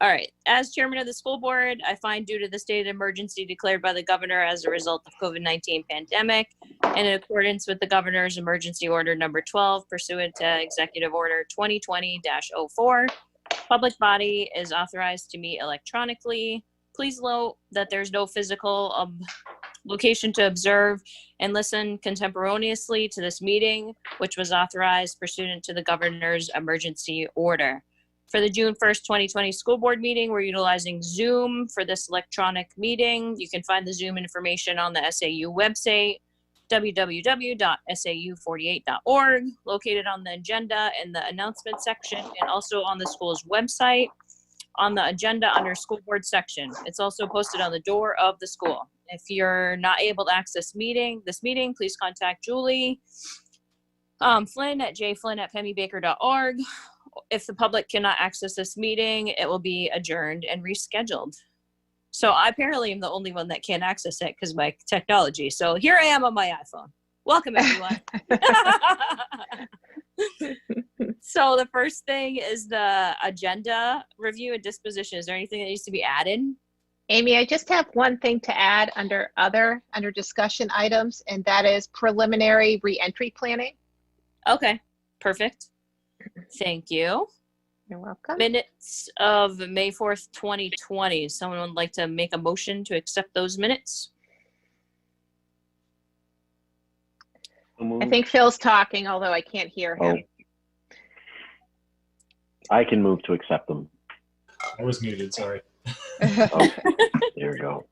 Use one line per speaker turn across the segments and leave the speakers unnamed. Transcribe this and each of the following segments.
All right. As chairman of the school board, I find due to the state of emergency declared by the governor as a result of COVID-19 pandemic, and in accordance with the governor's emergency order number 12 pursuant to executive order 2020-04, public body is authorized to meet electronically. Please note that there's no physical location to observe and listen contemporaneously to this meeting, which was authorized pursuant to the governor's emergency order. For the June 1st, 2020 school board meeting, we're utilizing Zoom for this electronic meeting. You can find the Zoom information on the SAU website, www.sau48.org, located on the agenda in the announcement section, and also on the school's website on the agenda under school board section. It's also posted on the door of the school. If you're not able to access this meeting, please contact Julie Flynn at jflynn@pemmybaker.org. If the public cannot access this meeting, it will be adjourned and rescheduled. So I apparently am the only one that can't access it because of my technology. So here I am on my iPhone. Welcome, everyone. So the first thing is the agenda review and disposition. Is there anything that needs to be added?
Amy, I just have one thing to add under discussion items, and that is preliminary reentry planning.
Okay, perfect. Thank you.
You're welcome.
Minutes of May 4th, 2020. Someone would like to make a motion to accept those minutes?
I think Phil's talking, although I can't hear him.
I can move to accept them.
I was muted, sorry.
Okay, there we go.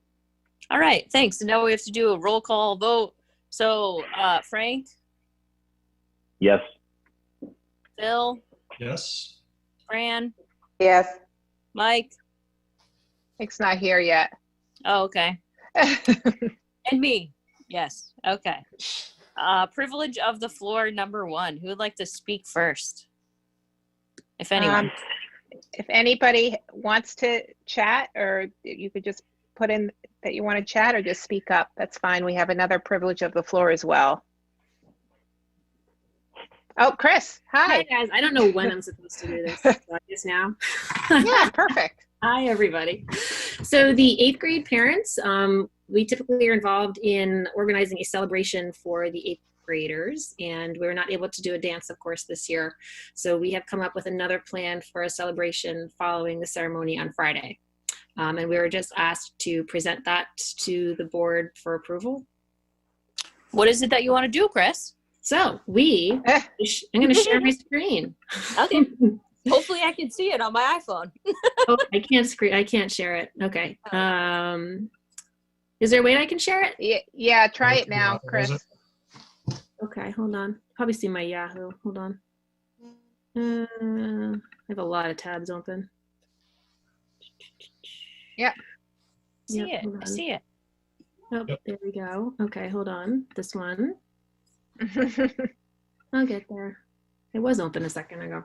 All right, thanks. And now we have to do a roll call vote. So, Frank?
Yes.
Phil?
Yes.
Fran?
Yes.
Mike?
Mike's not here yet.
Oh, okay. And me? Yes. Okay. Privilege of the floor, number 1. Who would like to speak first? If anyone.
If anybody wants to chat, or you could just put in that you want to chat or just speak up, that's fine. We have another privilege of the floor as well. Oh, Chris, hi.
Hi guys, I don't know when I'm supposed to do this, so I guess now.
Yeah, perfect.
Hi everybody. So the 8th grade parents, we typically are involved in organizing a celebration for the 8th graders, and we were not able to do a dance, of course, this year. So we have come up with another plan for a celebration following the ceremony on Friday. And we were just asked to present that to the board for approval.
What is it that you want to do, Chris?
So I'm going to share my screen.
Okay. Hopefully I can see it on my iPhone.
Oh, I can't share it. Okay. Is there a way I can share it?
Yeah, try it now, Chris.
Okay, hold on. Probably see my Yahoo. Hold on. I have a lot of tabs open.
Yeah.
I see it.
Oh, yep. There we go. Okay, hold on. This one. I'll get there. It was open a second ago.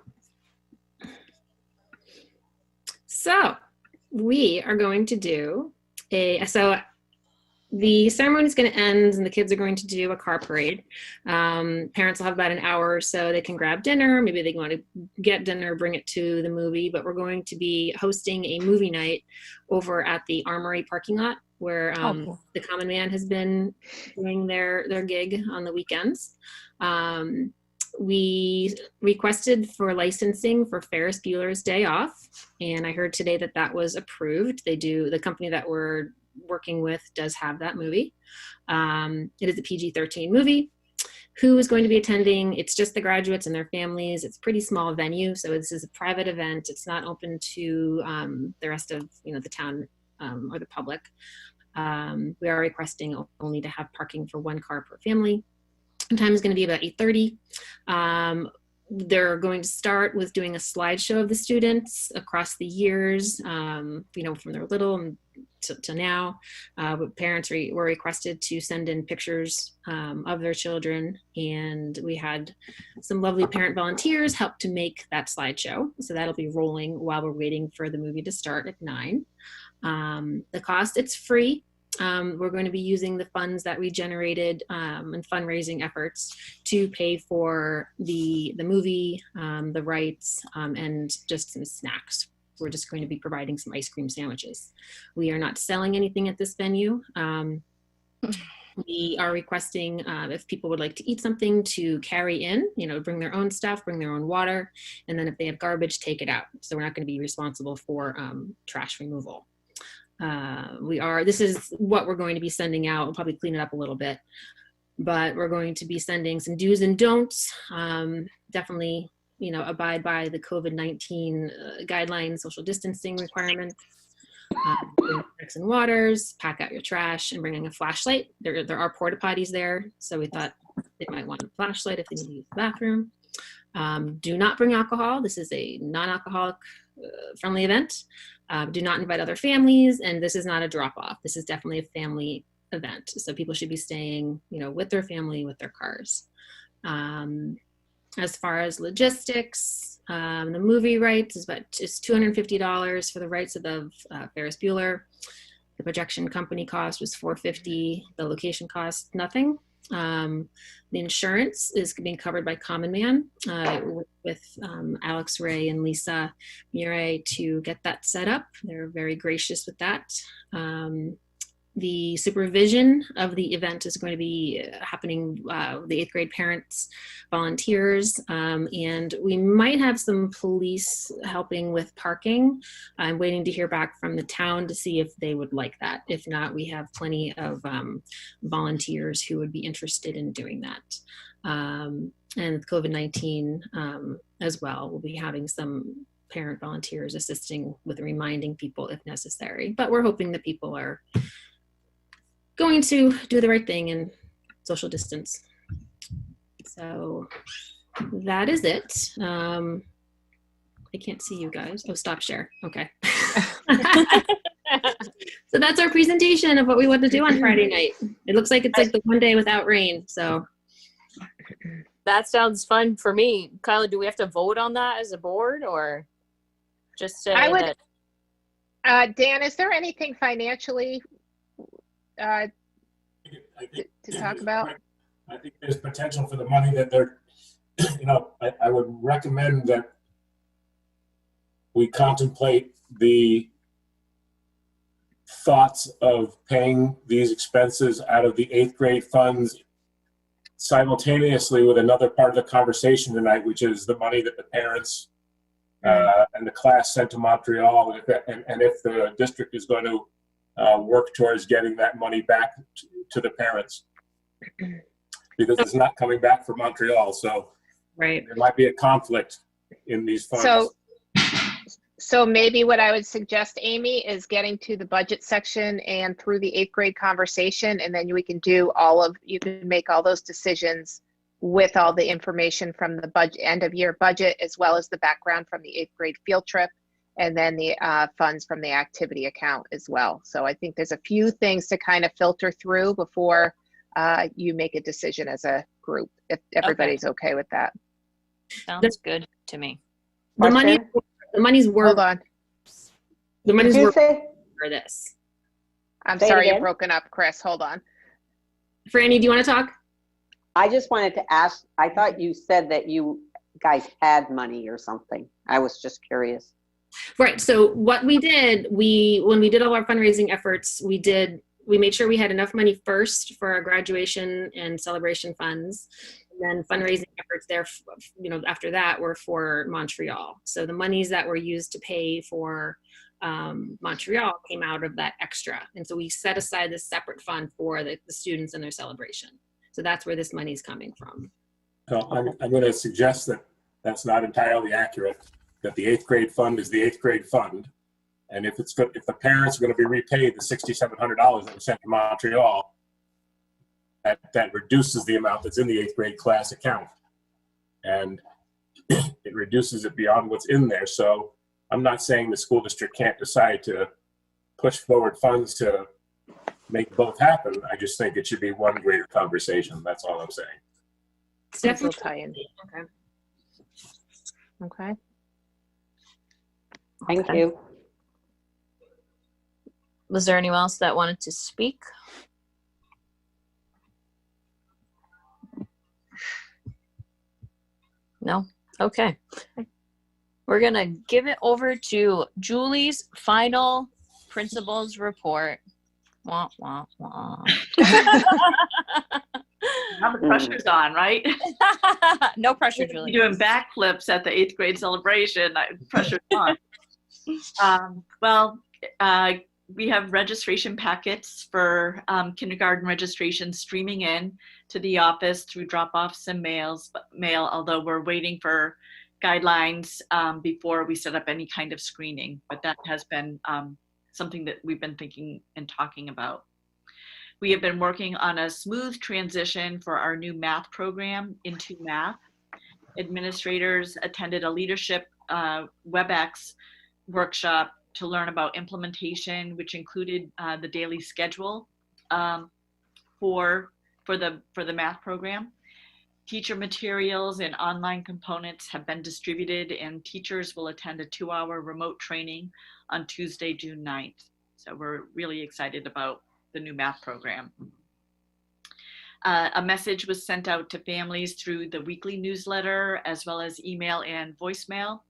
So we are going to do the ceremony is going to end and the kids are going to do a car parade. Parents will have about an hour or so. They can grab dinner. Maybe they want to get dinner, bring it to the movie, but we're going to be hosting a movie night over at the Armory parking lot where the Common Man has been doing their gig on the weekends. We requested for licensing for Ferris Bueller's Day Off, and I heard today that that was approved. The company that we're working with does have that movie. It is a PG-13 movie. Who is going to be attending? It's just the graduates and their families. It's a pretty small venue, so this is a private event. It's not open to the rest of the town or the public. We are requesting only to have parking for 1 car per family. The time is going to be about 8:30. They're going to start with doing a slideshow of the students across the years, from their little to now. Parents were requested to send in pictures of their children, and we had some lovely parent volunteers help to make that slideshow. So that'll be rolling while we're waiting for the movie to start at 9. The cost, it's free. We're going to be using the funds that we generated in fundraising efforts to pay for the movie, the rights, and just some snacks We're just going to be providing some ice cream sandwiches. We are not selling anything at this venue. We are requesting if people would like to eat something to carry in, bring their own stuff, bring their own water, and then if they have garbage, take it out. So we're not going to be responsible for trash removal. This is what we're going to be sending out. We'll probably clean it up a little bit, but we're going to be sending some do's and don'ts. Definitely, abide by the COVID-19 guidelines, social distancing requirements. Bring drinks and waters, pack out your trash, and bringing a flashlight. There are porta potties there, so we thought they might want a flashlight if they need to use the bathroom. Do not bring alcohol. This is a non-alcoholic friendly event. Do not invite other families, and this is not a drop-off. This is definitely a family event, so people should be staying, with their family, with their cars. As far as logistics, the movie rights is $250 for the rights of the Ferris Bueller. The projection company cost was $450. The location cost nothing. The insurance is being covered by Common Man with Alex Ray and Lisa Murray to get that set up. They're very gracious with that. The supervision of the event is going to be happening, the 8th grade parents, volunteers, and we might have some police helping with parking. I'm waiting to hear back from the town to see if they would like that. If not, we have plenty of volunteers who would be interested in doing that. And with COVID-19 as well, we'll be having some parent volunteers assisting with reminding people if necessary. But we're hoping that people are going to do the right thing and social distance. So that is it. I can't see you guys. Oh, stop share. Okay. So that's our presentation of what we want to do on Friday night. It looks like it's like the one day without rain. So
That sounds fun for me. Kyla, do we have to vote on that as a board or just say that?
Dan, is there anything financially to talk about?
I think there's potential for the money that they're, I would recommend that we contemplate the thoughts of paying these expenses out of the 8th grade funds simultaneously with another part of the conversation tonight, which is the money that the parents and the class sent to Montreal, and if the district is going to work towards getting that money back to the parents, because it's not coming back from Montreal. So
right.
There might be a conflict in these funds.
So maybe what I would suggest, Amy, is getting to the budget section and through the 8th grade conversation, and then we can you can make all those decisions with all the information from the budget, end of year budget, as well as the background from the 8th grade field trip, and then the funds from the activity account as well. So I think there's a few things to kind of filter through before you make a decision as a group, if everybody's okay with that.
Sounds good to me.
The money's worth.
Hold on.
The money's worth for this.
I'm sorry, you're broken up, Chris. Hold on.
Franny, do you want to talk?
I just wanted to ask, I thought you said that you guys had money or something. I was just curious.
Right. So what we did, when we did all our fundraising efforts, we made sure we had enough money first for our graduation and celebration funds. And then fundraising efforts there, after that were for Montreal. So the monies that were used to pay for Montreal came out of that extra. And so we set aside this separate fund for the students and their celebration. So that's where this money is coming from.
So I'm going to suggest that that's not entirely accurate, that the 8th grade fund is the 8th grade fund. And if the parents are going to be repaid the $6,700 that was sent to Montreal, that reduces the amount that's in the 8th grade class account. And it reduces it beyond what's in there. So I'm not saying the school district can't decide to push forward funds to make both happen. I just think it should be one greater conversation. That's all I'm saying.
Definitely tie in. Okay.
Thank you.
Was there anyone else that wanted to speak? No? Okay. We're going to give it over to Julie's final principals report. Wah, wah, wah.
Now the pressure's on, right?
No pressure,
You're
Julie.
doing backflips at the 8th grade celebration. Pressure's on. We have registration packets for kindergarten registration streaming in to the office through drop-offs and mail, although we're waiting for guidelines before we set up any kind of screening. But that has been something that we've been thinking and talking about. We have been working on a smooth transition for our new math program into math. Administrators attended a leadership WebEx workshop to learn about implementation, which included the daily schedule for the math program. Teacher materials and online components have been distributed, and teachers will attend a 2-hour remote training on Tuesday, June 9th. So we're really excited about the new math program. A message was sent out to families through the weekly newsletter, as well as email and voicemail,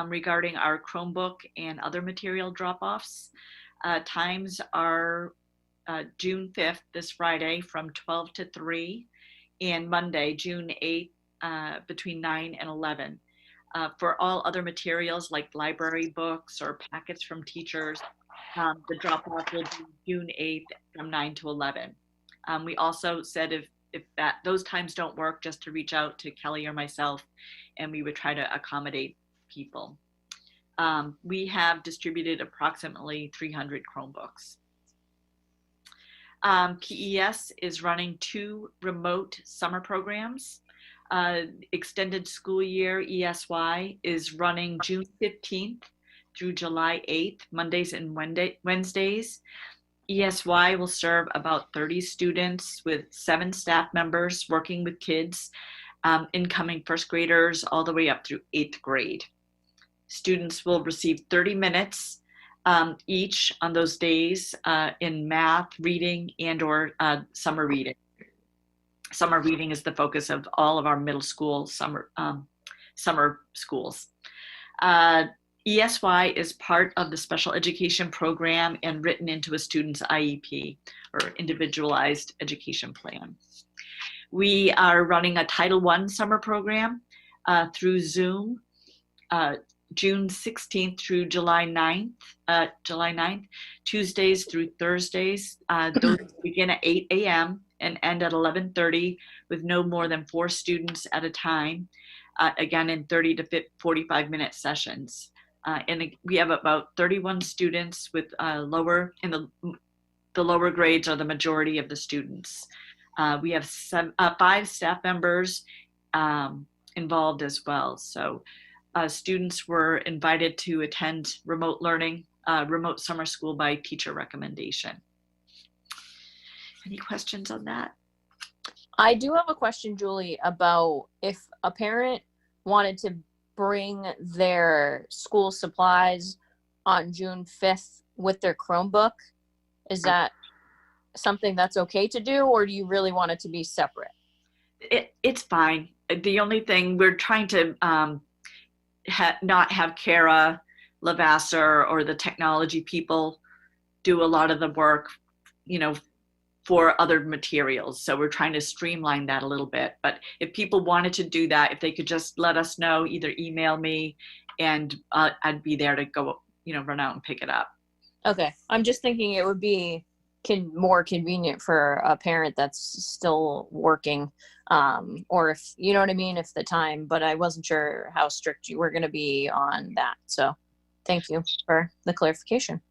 regarding our Chromebook and other material drop-offs. Times are June 5th, this Friday, from 12 to 3, and Monday, June 8th, between 9 and 11. For all other materials like library books or packets from teachers, the drop-off will be June 8th from 9 to 11. We also said if those times don't work, just to reach out to Kelly or myself, and we would try to accommodate people. We have distributed approximately 300 Chromebooks. PES is running 2 remote summer programs. Extended school year, ESY, is running June 15th through July 8th, Mondays and Wednesdays. ESY will serve about 30 students with 7 staff members working with kids, incoming first graders all the way up through 8th grade. Students will receive 30 minutes each on those days in math, reading, and or summer reading. Summer reading is the focus of all of our middle school summer schools. ESY is part of the special education program and written into a student's IEP, or individualized education plan. We are running a Title I summer program through Zoom, June 16th through July 9th, Tuesdays through Thursdays. Those begin at 8 a.m. and end at 11:30 with no more than 4 students at a time, again in 30 to 45-minute sessions. And we have about 31 students with the lower grades are the majority of the students. We have 5 staff members involved as well. So students were invited to attend remote learning, remote summer school by teacher recommendation. Any questions on that?
I do have a question, Julie, about if a parent wanted to bring their school supplies on June 5th with their Chromebook. Is that something that's okay to do, or do you really want it to be separate?
It's fine. The only thing we're trying to not have Kara Lavasser or the technology people do a lot of the work, for other materials. So we're trying to streamline that a little bit. But if people wanted to do that, if they could just let us know, either email me, and I'd be there to go, run out and pick it up.
Okay. I'm just thinking it would be more convenient for a parent that's still working, or if, you know what I mean, if the time, but I wasn't sure how strict you were going to be on that. So thank you for the clarification.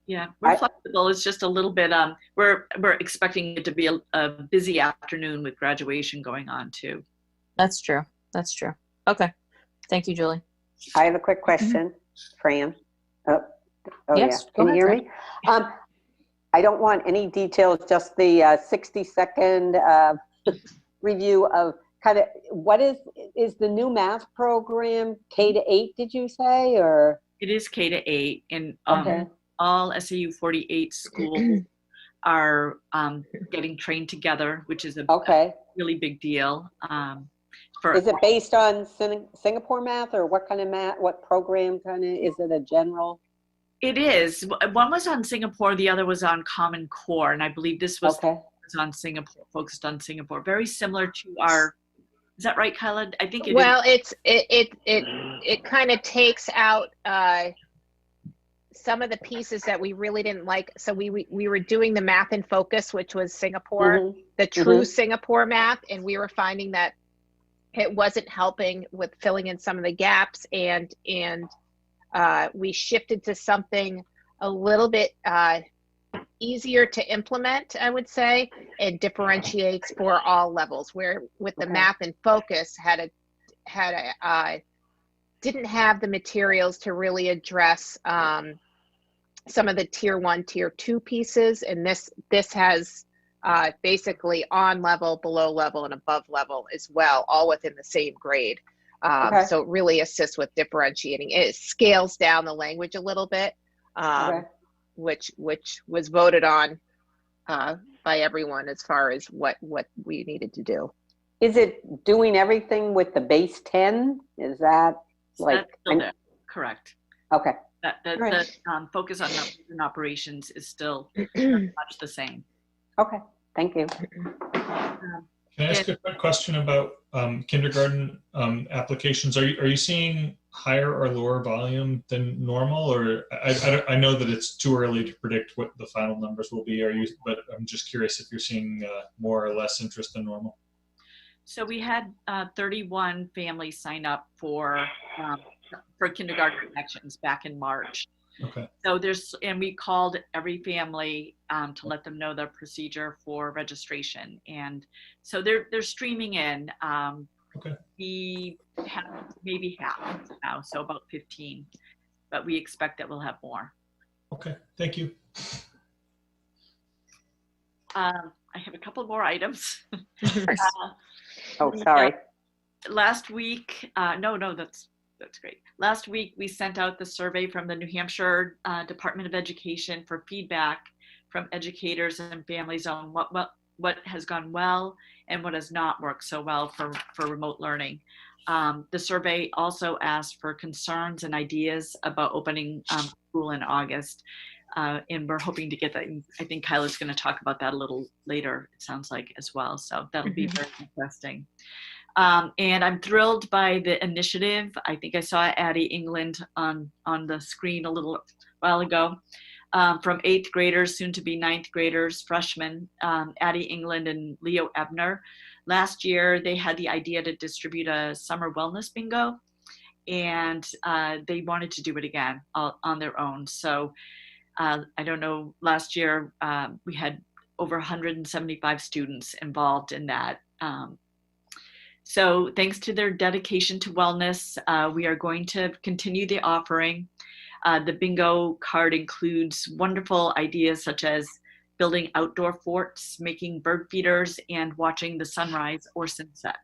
Yeah, we're flexible. It's just a little bit, we're expecting it to be a busy afternoon with graduation going on too.
That's true. Okay. Thank you, Julie.
I have a quick question, Fran. Oh
Yes,
yeah. Can you hear
ahead,
me? I don't want any details, just the 60-second review of kind of what is the new math program, K-8, did you say, or?
It is K-8, and
Okay.
all SAU 48 schools are getting trained together, which is a really big deal.
Is it based on Singapore math, or what kind of math, what program kind of, is it a general?
It is. One was on Singapore, the other was on Common Core, and I believe this was
Okay.
on Singapore, focused on Singapore. Very similar to our, is that right, Kyla? I think it
Well,
is.
it kind of takes out some of the pieces that we really didn't like. So we were doing the math in focus, which was Singapore, the true Singapore math, and we were finding that it wasn't helping with filling in some of the gaps, and we shifted to something a little bit easier to implement, I would say, and differentiates for all levels, where with the math and focus didn't have the materials to really address some of the tier 1, tier 2 pieces, and this has basically on level, below level, and above level as well, all within the same grade. So it really assists with differentiating. It scales down the language a little bit, which was voted on by everyone as far as what we needed to do.
Is it doing everything with the base 10? Is that like?
That's still there. Correct.
Okay.
The focus on numbers and operations is still very much the same.
Okay, thank you.
Can I ask a quick question about kindergarten applications? Are you seeing higher or lower volume than normal, or I know that it's too early to predict what the final numbers will be. But I'm just curious if you're seeing more or less interest than normal.
So we had 31 families sign up for kindergarten connections back in March.
Okay.
So and we called every family to let them know the procedure for registration, and so they're streaming in.
Okay.
We have maybe half now, so about 15, but we expect that we'll have more.
Okay, thank you.
I have a couple more items.
Oh, sorry.
Last week, no, that's great. Last week, we sent out the survey from the New Hampshire Department of Education for feedback from educators and families on what has gone well and what has not worked so well for remote learning. The survey also asked for concerns and ideas about opening school in August. And we're hoping to get that. I think Kyla's going to talk about that a little later, it sounds like, as well. So that'll be very interesting. And I'm thrilled by the initiative. I think I saw Addie England on the screen a little while ago, from 8th graders, soon to be 9th graders, freshmen, Addie England and Leo Ebner. Last year, they had the idea to distribute a summer wellness bingo, and they wanted to do it again on their own. So I don't know, last year we had over 175 students involved in that. So thanks to their dedication to wellness, we are going to continue the offering. The bingo card includes wonderful ideas such as building outdoor forts, making bird feeders, and watching the sunrise or sunset.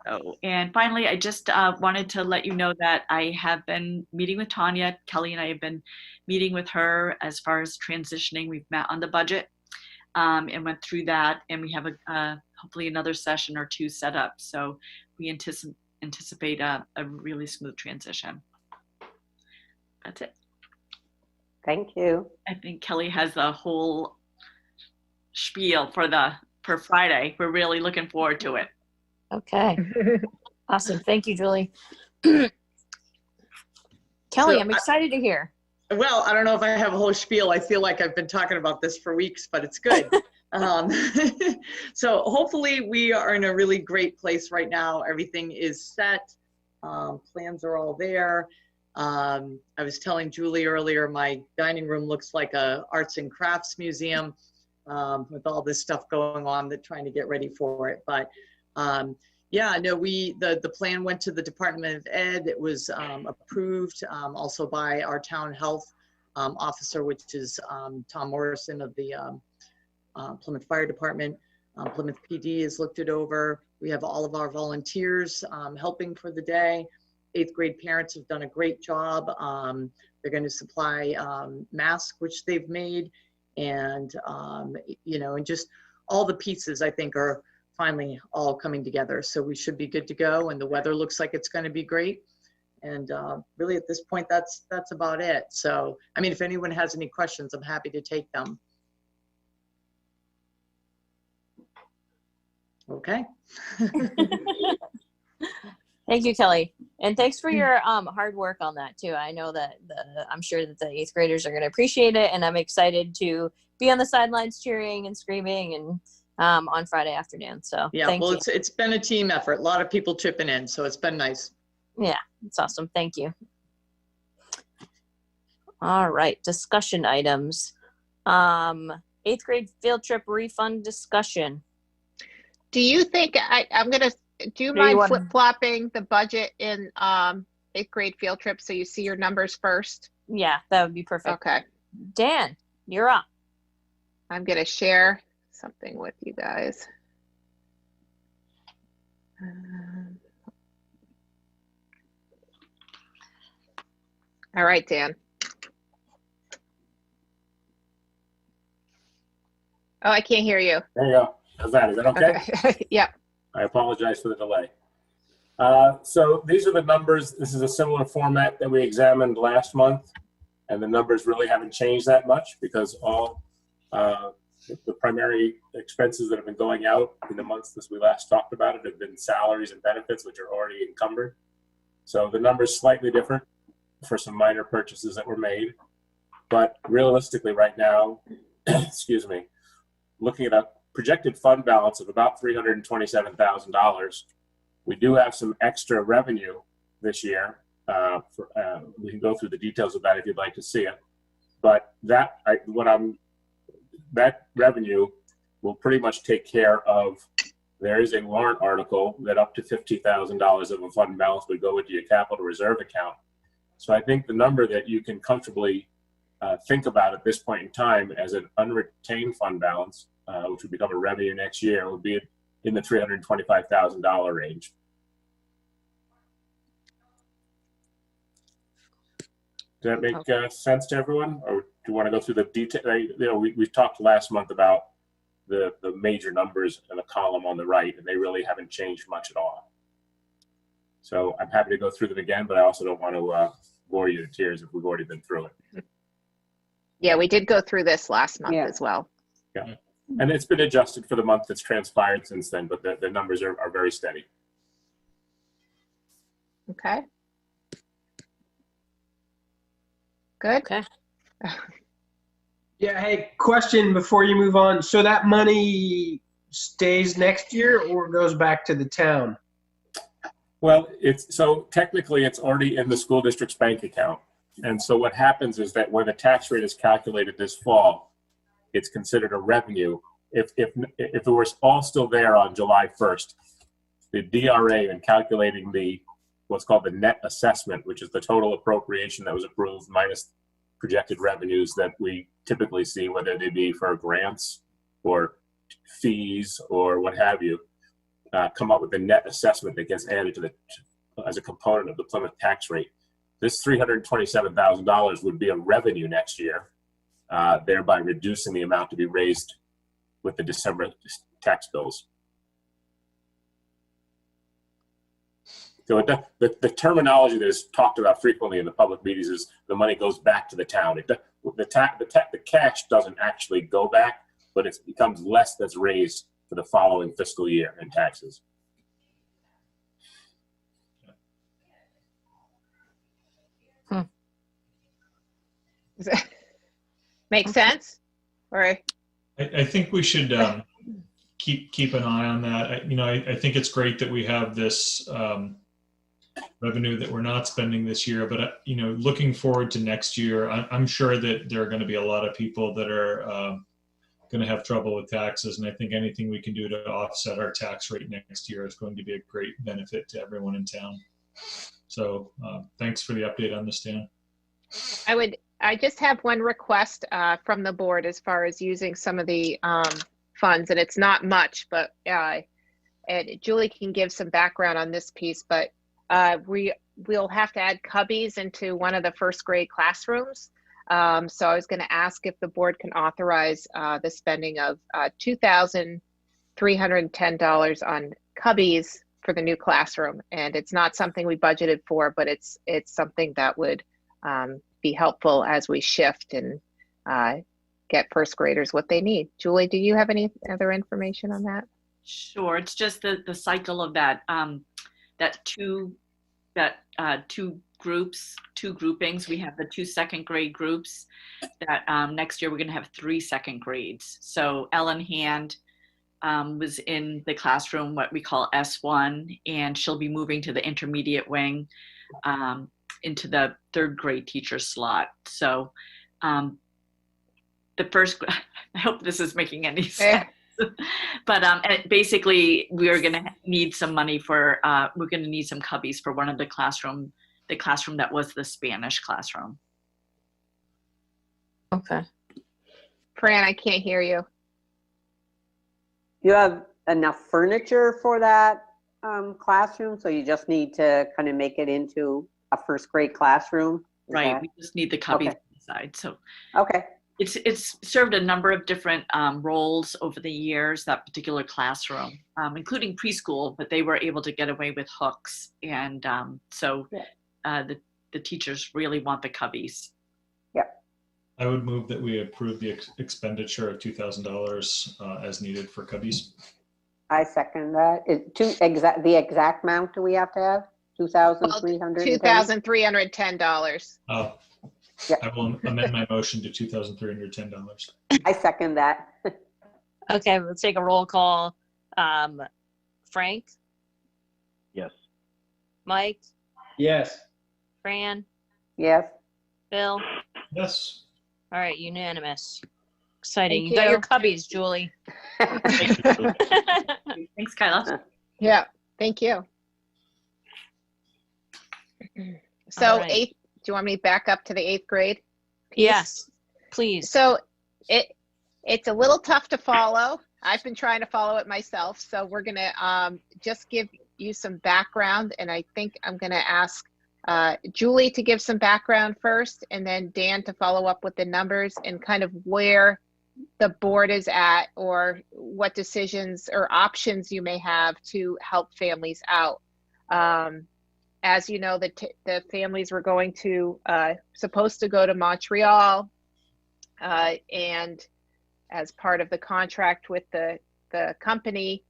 So, and finally, I just wanted to let you know that I have been meeting with Tanya. Kelly and I have been meeting with her as far as transitioning. We've met on the budget and went through that, and we have hopefully another session or two set up. So we anticipate a really smooth transition. That's it.
Thank you.
I think Kelly has the whole spiel for Friday. We're really looking forward to it.
Okay. Awesome. Thank you, Julie. Kelly, I'm excited to hear.
Well, I don't know if I have a whole spiel. I feel like I've been talking about this for weeks, but it's good. So hopefully we are in a really great place right now. Everything is set. Plans are all there. I was telling Julie earlier, my dining room looks like a arts and crafts museum with all this stuff going on, trying to get ready for it. But yeah, no, the plan went to the Department of Ed. It was approved also by our town health officer, which is Tom Morrison of the Plymouth Fire Department. Plymouth PD has looked it over. We have all of our volunteers helping for the day. 8th grade parents have done a great job. They're going to supply masks, which they've made, and you know, and just all the pieces I think are finally all coming together. So we should be good to go, and the weather looks like it's going to be great. And really at this point, that's about it. So, I mean, if anyone has any questions, I'm happy to take them. Okay.
Thank you, Kelly. And thanks for your hard work on that too. I know that I'm sure that the 8th graders are going to appreciate it, and I'm excited to be on the sidelines cheering and screaming and on Friday afternoon. So
Yeah,
thank
well,
you.
it's been a team effort. A lot of people chipping in, so it's been nice.
Yeah, it's awesome. Thank you. All right, discussion items. 8th grade field trip refund discussion.
Do you think I'm going to, do you
Do you
mind
wanna-
flip-flopping the budget in 8th grade field trip so you see your numbers first?
Yeah, that would be perfect.
Okay.
Dan, you're up.
I'm going to share something with you guys. All right, Dan. Oh, I can't hear you.
There you go. How's that? Is that okay?
Okay. Yep.
I apologize for the delay. So these are the numbers. This is a similar format that we examined last month, and the numbers really haven't changed that much because all the primary expenses that have been going out in the months since we last talked about it have been salaries and benefits, which are already encumbered. So the number's slightly different for some minor purchases that were made. But realistically right now, excuse me, looking at a projected fund balance of about $327,000, we do have some extra revenue this year. We can go through the details of that if you'd like to see it. But that revenue will pretty much take care of. There is a warrant article that up to $50,000 of a fund balance would go into your capital reserve account. So I think the number that you can comfortably think about at this point in time as an unretained fund balance, which would become a revenue next year, would be in the $325,000 range. Does that make sense to everyone, or do you want to go through the detail? We talked last month about the major numbers in the column on the right, and they really haven't changed much at all. So I'm happy to go through them again, but I also don't want to bore you to tears if we've already been through it.
Yeah, we did go through this last month as well.
Yeah, and it's been adjusted for the month that's transpired since then, but the numbers are very steady.
Okay. Good.
Okay.
Yeah, hey, question before you move on. So that money stays next year or goes back to the town?
Well, so technically it's already in the school district's bank account. And so what happens is that when the tax rate is calculated this fall, it's considered a revenue. If it was all still there on July 1st, the DRA in calculating what's called the net assessment, which is the total appropriation that was approved minus projected revenues that we typically see, whether they be for grants or fees or what have you, come up with the net assessment that gets added to as a component of the Plymouth tax rate. This $327,000 would be a revenue next year, thereby reducing the amount to be raised with the December tax bills. So the terminology that is talked about frequently in the public meetings is the money goes back to the town. The cash doesn't actually go back, but it becomes less that's raised for the following fiscal year in taxes.
Does that make sense? Or
I think we should keep an eye on that. I think it's great that we have this revenue that we're not spending this year, but looking forward to next year, I'm sure that there are going to be a lot of people that are going to have trouble with taxes, and I think anything we can do to offset our tax rate next year is going to be a great benefit to everyone in town. So thanks for the update on this, Dan.
I just have one request from the board as far as using some of the funds, and it's not much, but and Julie can give some background on this piece, but we'll have to add cubbies into one of the first grade classrooms. So I was going to ask if the board can authorize the spending of $2,000 $310 on cubbies for the new classroom. And it's not something we budgeted for, but it's something that would be helpful as we shift and get first graders what they need. Julie, do you have any other information on that?
Sure. It's just the cycle of that two groupings. We have the 2 second grade groups that next year we're going to have 3 second grades. So Ellen Hand was in the classroom, what we call S1, and she'll be moving to the intermediate wing into the 3rd grade teacher slot. So the first, I hope this is making any sense. But basically, we're going to need some money for, we're going to need some cubbies for one of the classroom that was the Spanish classroom.
Okay.
Fran, I can't hear you.
You have enough furniture for that classroom, so you just need to kind of make it into a first grade classroom?
Right, we just need the cubbies
Okay.
inside. So
Okay.
it's served a number of different roles over the years, that particular classroom, including preschool, but they were able to get away with hooks. And so the teachers really want the cubbies.
I would move that we approve the expenditure of $2,000 as needed for cubbies.
I second that. The exact amount do we have to have? $2,310?
$2,310.
Oh,
Yeah.
I will amend my motion to $2,310.
I second that.
Okay, we'll take a roll call. Frank,
Yes.
Mike,
Yes.
Fran,
Yes.
Bill.
Yes.
All right, unanimous. Exciting.
Thank
You got your
you.
cubbies, Julie.
Thanks, Kyla.
Yeah, thank you. So
All right.
do you want me to back up to the 8th grade? piece?
Yes, please.
So it's a little tough to follow. I've been trying to follow it myself. So we're going to just give you some background. And I think I'm going to ask Julie to give some background first, and then Dan to follow up with the numbers and kind of where the board is at, or what decisions or options you may have to help families out. As you know, the families were going to supposed to go to Montreal, and as part of the contract with the company,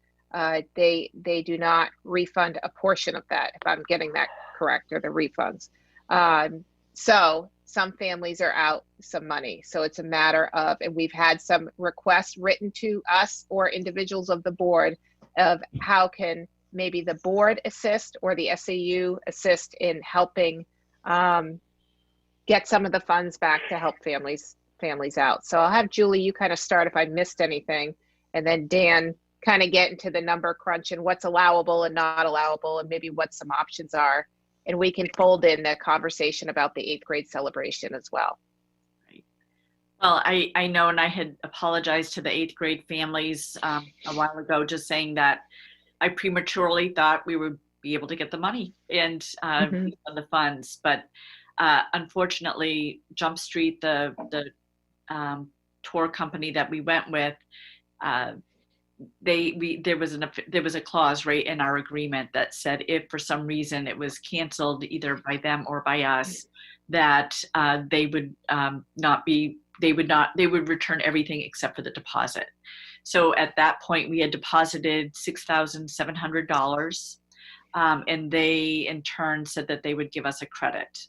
they do not refund a portion of that, if I'm getting that correct, or the refunds. So some families are out some money. So it's a matter of, and we've had some requests written to us or individuals of the board of how can maybe the board assist or the SAU assist in helping get some of the funds back to help families out. So I'll have Julie, you kind of start if I missed anything, and then Dan kind of get into the number crunch and what's allowable and not allowable, and maybe what some options are. And we can fold in the conversation about the 8th grade celebration as well.
Right. Well, I know, and I had apologized to the 8th grade families a while ago, just saying that I prematurely thought we would be able to get the money and the funds, but unfortunately, Jump Street, the tour company that we went with, there was a clause right in our agreement that said if for some reason it was canceled either by them or by us, that they would return everything except for the deposit. So at that point we had deposited $6,700, and they in turn said that they would give us a credit.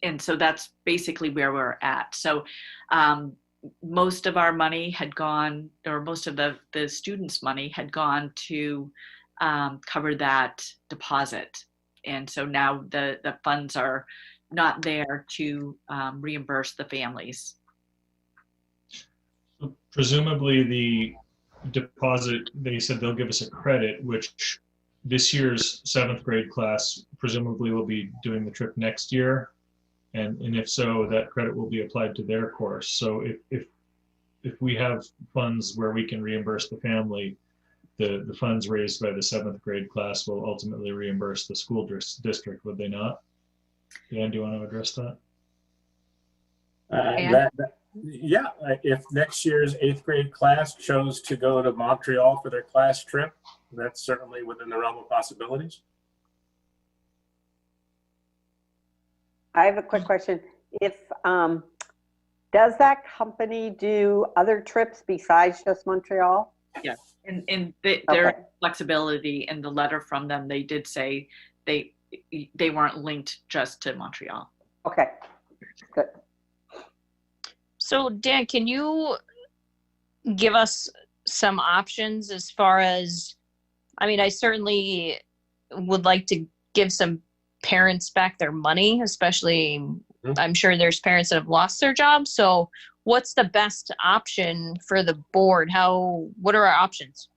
And so that's basically where we're at. So most of our money had gone, or most of the students' money had gone to cover that deposit. And so now the funds are not there to reimburse the families.
Presumably the deposit, they said they'll give us a credit, which this year's 7th grade class presumably will be doing the trip next year. And if so, that credit will be applied to their course. So if we have funds where we can reimburse the family, the funds raised by the 7th grade class will ultimately reimburse the school district, would they not? Dan, do you want to address that?
Yeah, if next year's 8th grade class chose to go to Montreal for their class trip, that's certainly within the realm of possibilities.
I have a quick question. If, does that company do other trips besides just Montreal?
Yes, and their
Okay.
flexibility in the letter from them, they did say they weren't linked just to Montreal.
Okay, good.
So Dan, can you give us some options as far as, I mean, I certainly would like to give some parents back their money, especially I'm sure there's parents that have lost their jobs. So what's the best option for the board? What are our options?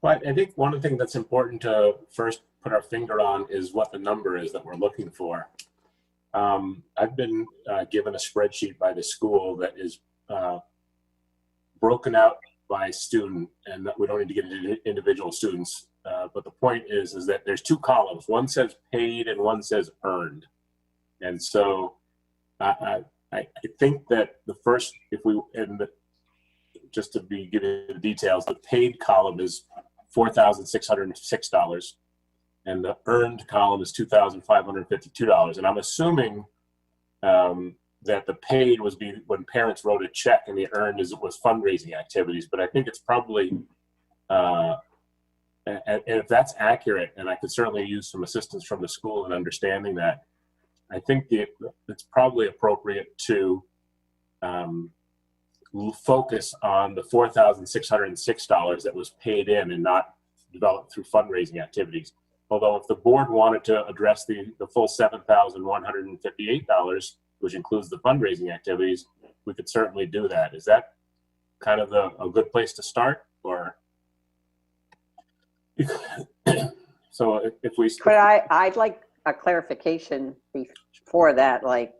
Well, I think one of the things that's important to first put our finger on is what the number is that we're looking for. I've been given a spreadsheet by the school that is broken out by student, and we don't need to get into individual students. But the point is that there's two columns. One says paid and one says earned. And so I think that the first, just to be giving the details, the paid column is $4,606, and the earned column is $2,552. And I'm assuming that the paid was when parents wrote a check, and the earned was fundraising activities. But I think it's probably, and if that's accurate, and I could certainly use some assistance from the school in understanding that, I think it's probably appropriate to focus on the $4,606 that was paid in and not developed through fundraising activities. Although if the board wanted to address the full $7,158, which includes the fundraising activities, we could certainly do that. Is that kind of a good place to start? Or so if we...
But I'd like a clarification before that, like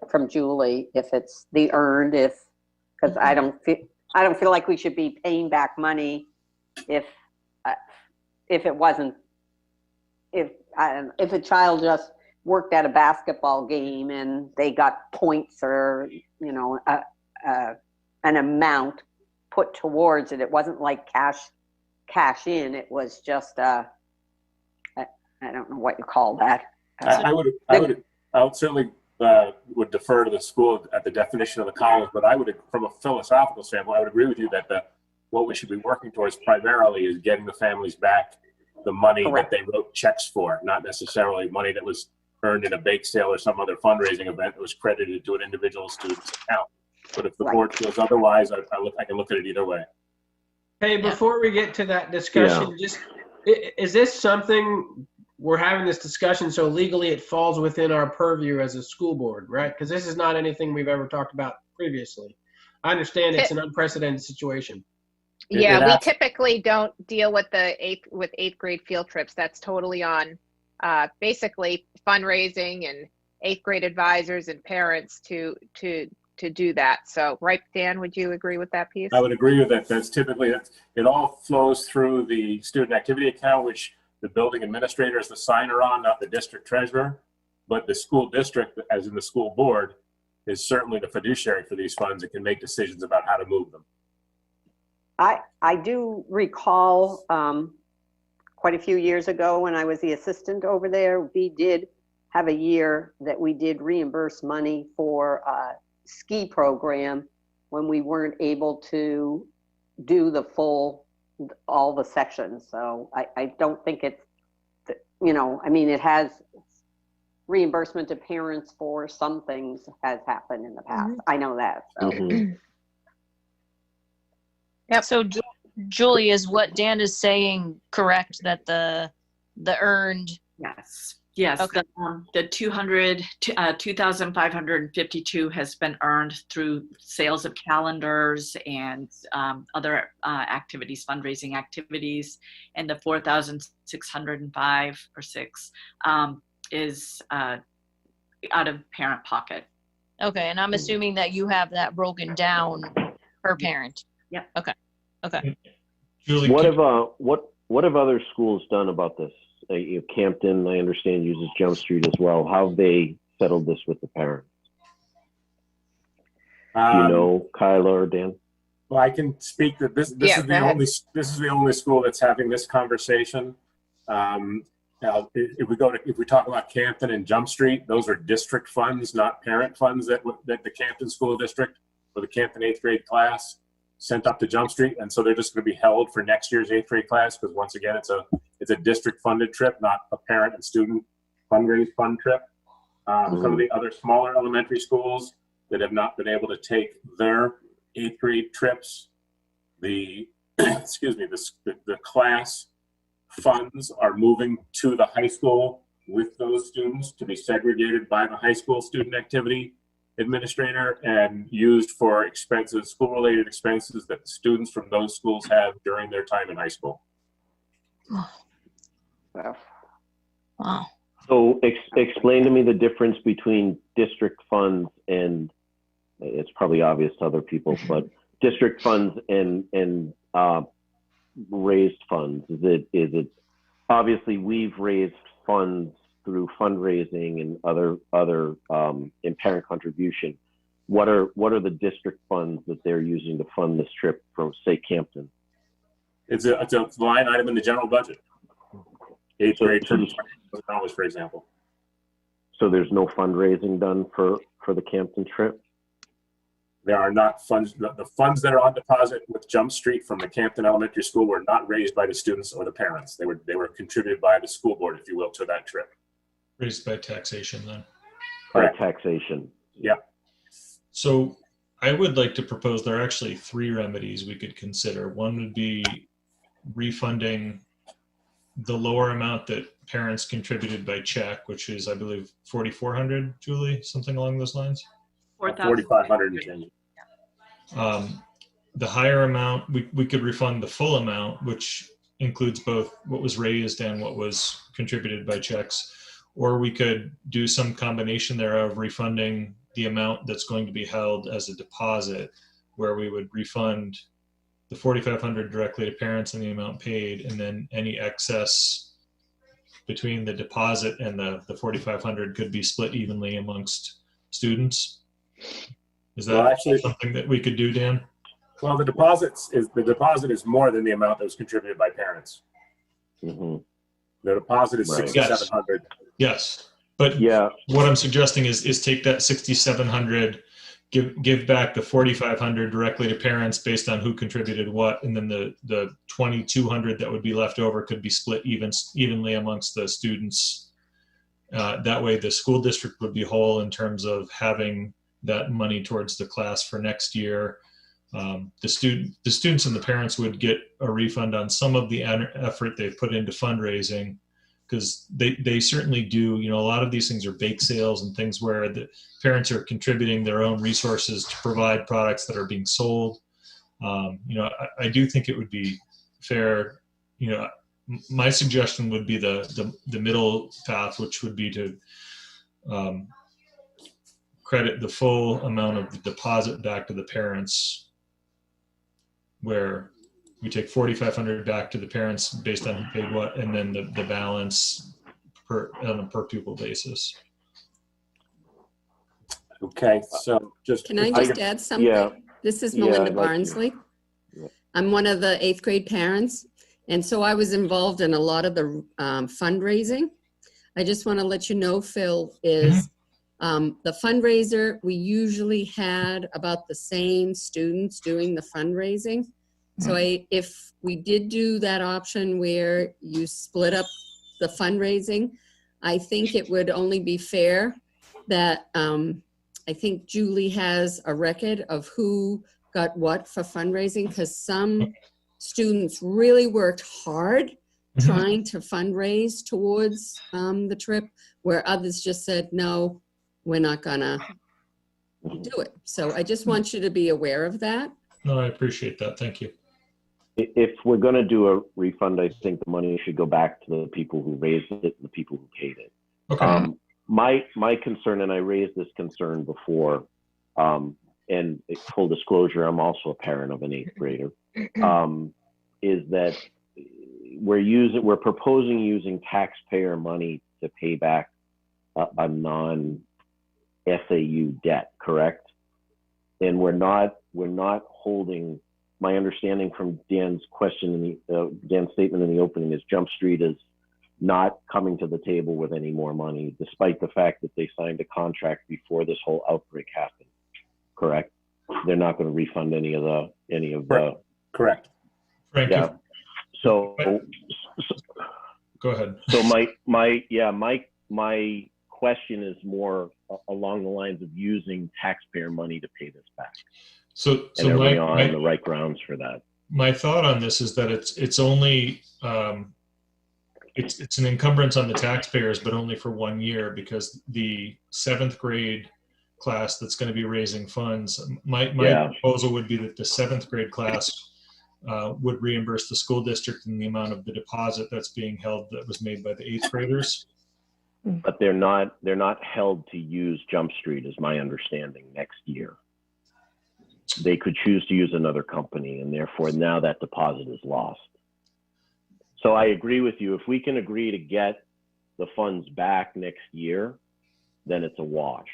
from Julie, if it's the earned, because I don't feel like we should be paying back money if it wasn't, if a child just worked at a basketball game and they got points or an amount put towards it. It wasn't like cash in. It was just I don't know what you call that.
I would certainly would defer to the school at the definition of the columns, but I would, from a philosophical standpoint, I would agree with you that what we should be working towards primarily is getting the families back the money
Correct.
that they wrote checks for, not necessarily money that was earned in a bake sale or some other fundraising event that was credited to an individual student's account. But if the board feels otherwise, I can look at it either way.
Hey, before we get to that discussion, is this something we're having this discussion so legally it falls within our purview as a school board, right? Because this is not anything we've ever talked about previously. I understand it's an unprecedented situation.
Yeah, we typically don't deal with eighth grade field trips. That's totally on basically fundraising and 8th grade advisors and parents to do that. So, right, Dan, would you agree with that piece?
I would agree with that. That's typically, it all flows through the student activity account, which the building administrator is the signer on, not the district treasurer. But the school district, as in the school board, is certainly the fiduciary for these funds and can make decisions about how to move them.
I do recall quite a few years ago when I was the assistant over there, we did have a year that we did reimburse money for a ski program when we weren't able to do all the sections. So I don't think it's, it has reimbursement to parents for some things has happened in the past. I know that. So.
Yep. So Julie, is what Dan is saying correct, that the earned?
Yes.
Okay.
The 2,552 has been earned through sales of calendars and other activities, fundraising activities, and the 4,605 or 6 is out of parent pocket.
Okay, and I'm assuming that you have that broken down per parent.
Yeah.
Okay.
Julie,
What have other schools done about this? Campton, I understand, uses Jump Street as well. How have they settled this with the parents? Do you know, Kyla or Dan?
Well, I can speak that this
Yeah,
is
go
the
ahead.
only school that's having this conversation. Now, if we talk about Campton and Jump Street, those are district funds, not parent funds that the Campton School District or the Campton 8th grade class sent up to Jump Street, and so they're just going to be held for next year's 8th grade class because once again, it's a district funded trip, not a parent and student fundraise fund trip. Some of the other smaller elementary schools that have not been able to take their 8th grade trips, the class funds are moving to the high school with those students to be segregated by the high school student activity administrator and used for expenses, school-related expenses that students from those schools have during their time in high school.
Wow.
So explain to me the difference between district funds and, it's probably obvious to other people, but district funds and raised funds. Is it obviously we've raised funds through fundraising and other in parent contribution. What are the district funds that they're using to fund this trip from, say, Campton?
It's a line item in the general budget. 8th grade $30,000, for example.
So there's no fundraising done for the Campton trip?
There are not funds. The funds that are on deposit with Jump Street from the Campton Elementary School were not raised by the students or the parents. They were contributed by the school board, if you will, to that trip.
Raised by taxation then.
By taxation.
Yeah.
So I would like to propose there are actually 3 remedies we could consider. One would be refunding the lower amount that parents contributed by check, which is, I believe, $4,400, Julie, something along those lines.
4,500 and change.
The higher amount, we could refund the full amount, which includes both what was raised and what was contributed by checks, or we could do some combination thereof, refunding the amount that's going to be held as a deposit, where we would refund the $4,500 directly to parents and the amount paid, and then any excess between the deposit and the $4,500 could be split evenly amongst students. Is that something that we could do, Dan?
Well, the deposit is more than the amount that was contributed by parents.
Mm-hmm.
The deposit is $6,700.
Yes, but
yeah,
what I'm suggesting is take that $6,700, give back the $4,500 directly to parents based on who contributed what, and then the $2,200 that would be left over could be split evenly amongst the students. That way, the school district would be whole in terms of having that money towards the class for next year. The students and the parents would get a refund on some of the effort they've put into fundraising, because they certainly do. You know, a lot of these things are bake sales and things where the parents are contributing their own resources to provide products that are being sold. You know, I do think it would be fair. You know, my suggestion would be the middle path, which would be to credit the full amount of the deposit back to the parents, where we take $4,500 back to the parents based on who paid what, and then the balance on a per pupil basis.
Okay, so
Can I just add something?
Yeah.
This is Melinda
I'd like to.
Barnsley.
Yeah.
I'm one of the 8th grade parents, and so I was involved in a lot of the fundraising. I just want to let you know, Phil, is the fundraiser, we usually had about the same students doing the fundraising. So if we did do that option where you split up the fundraising, I think it would only be fair that I think Julie has a record of who got what for fundraising, because some students really worked hard trying to fundraise towards the trip, where others just said, no, we're not gonna do it. So I just want you to be aware of that.
No, I appreciate that. Thank you.
If we're going to do a refund, I think the money should go back to the people who raised it and the people who paid it.
Okay.
My concern, and I raised this concern before, and full disclosure, I'm also a parent of an 8th grader, is that we're proposing using taxpayer money to pay back a non-SAU debt, correct? we're not holding. My understanding from Dan's question Dan's statement in the opening is Jump Street is not coming to the table with any more money, despite the fact that they signed a contract before this whole outbreak happened. Correct? They're not going to refund any of the.
Correct.
Frank,
Yeah. So
go ahead.
So my question is more along the lines of using taxpayer money to pay this back.
So
and are we on the right grounds for that?
My thought on this is that it's only it's an encumbrance on the taxpayers, but only for 1 year, because the 7th grade class that's going to be raising funds, my proposal would be that the 7th grade class would reimburse the school district in the amount of the deposit that's being held that was made by the 8th graders.
But they're not held to use Jump Street, is my understanding, next year. They could choose to use another company, and therefore now that deposit is lost. So I agree with you. If we can agree to get the funds back next year, then it's a wash.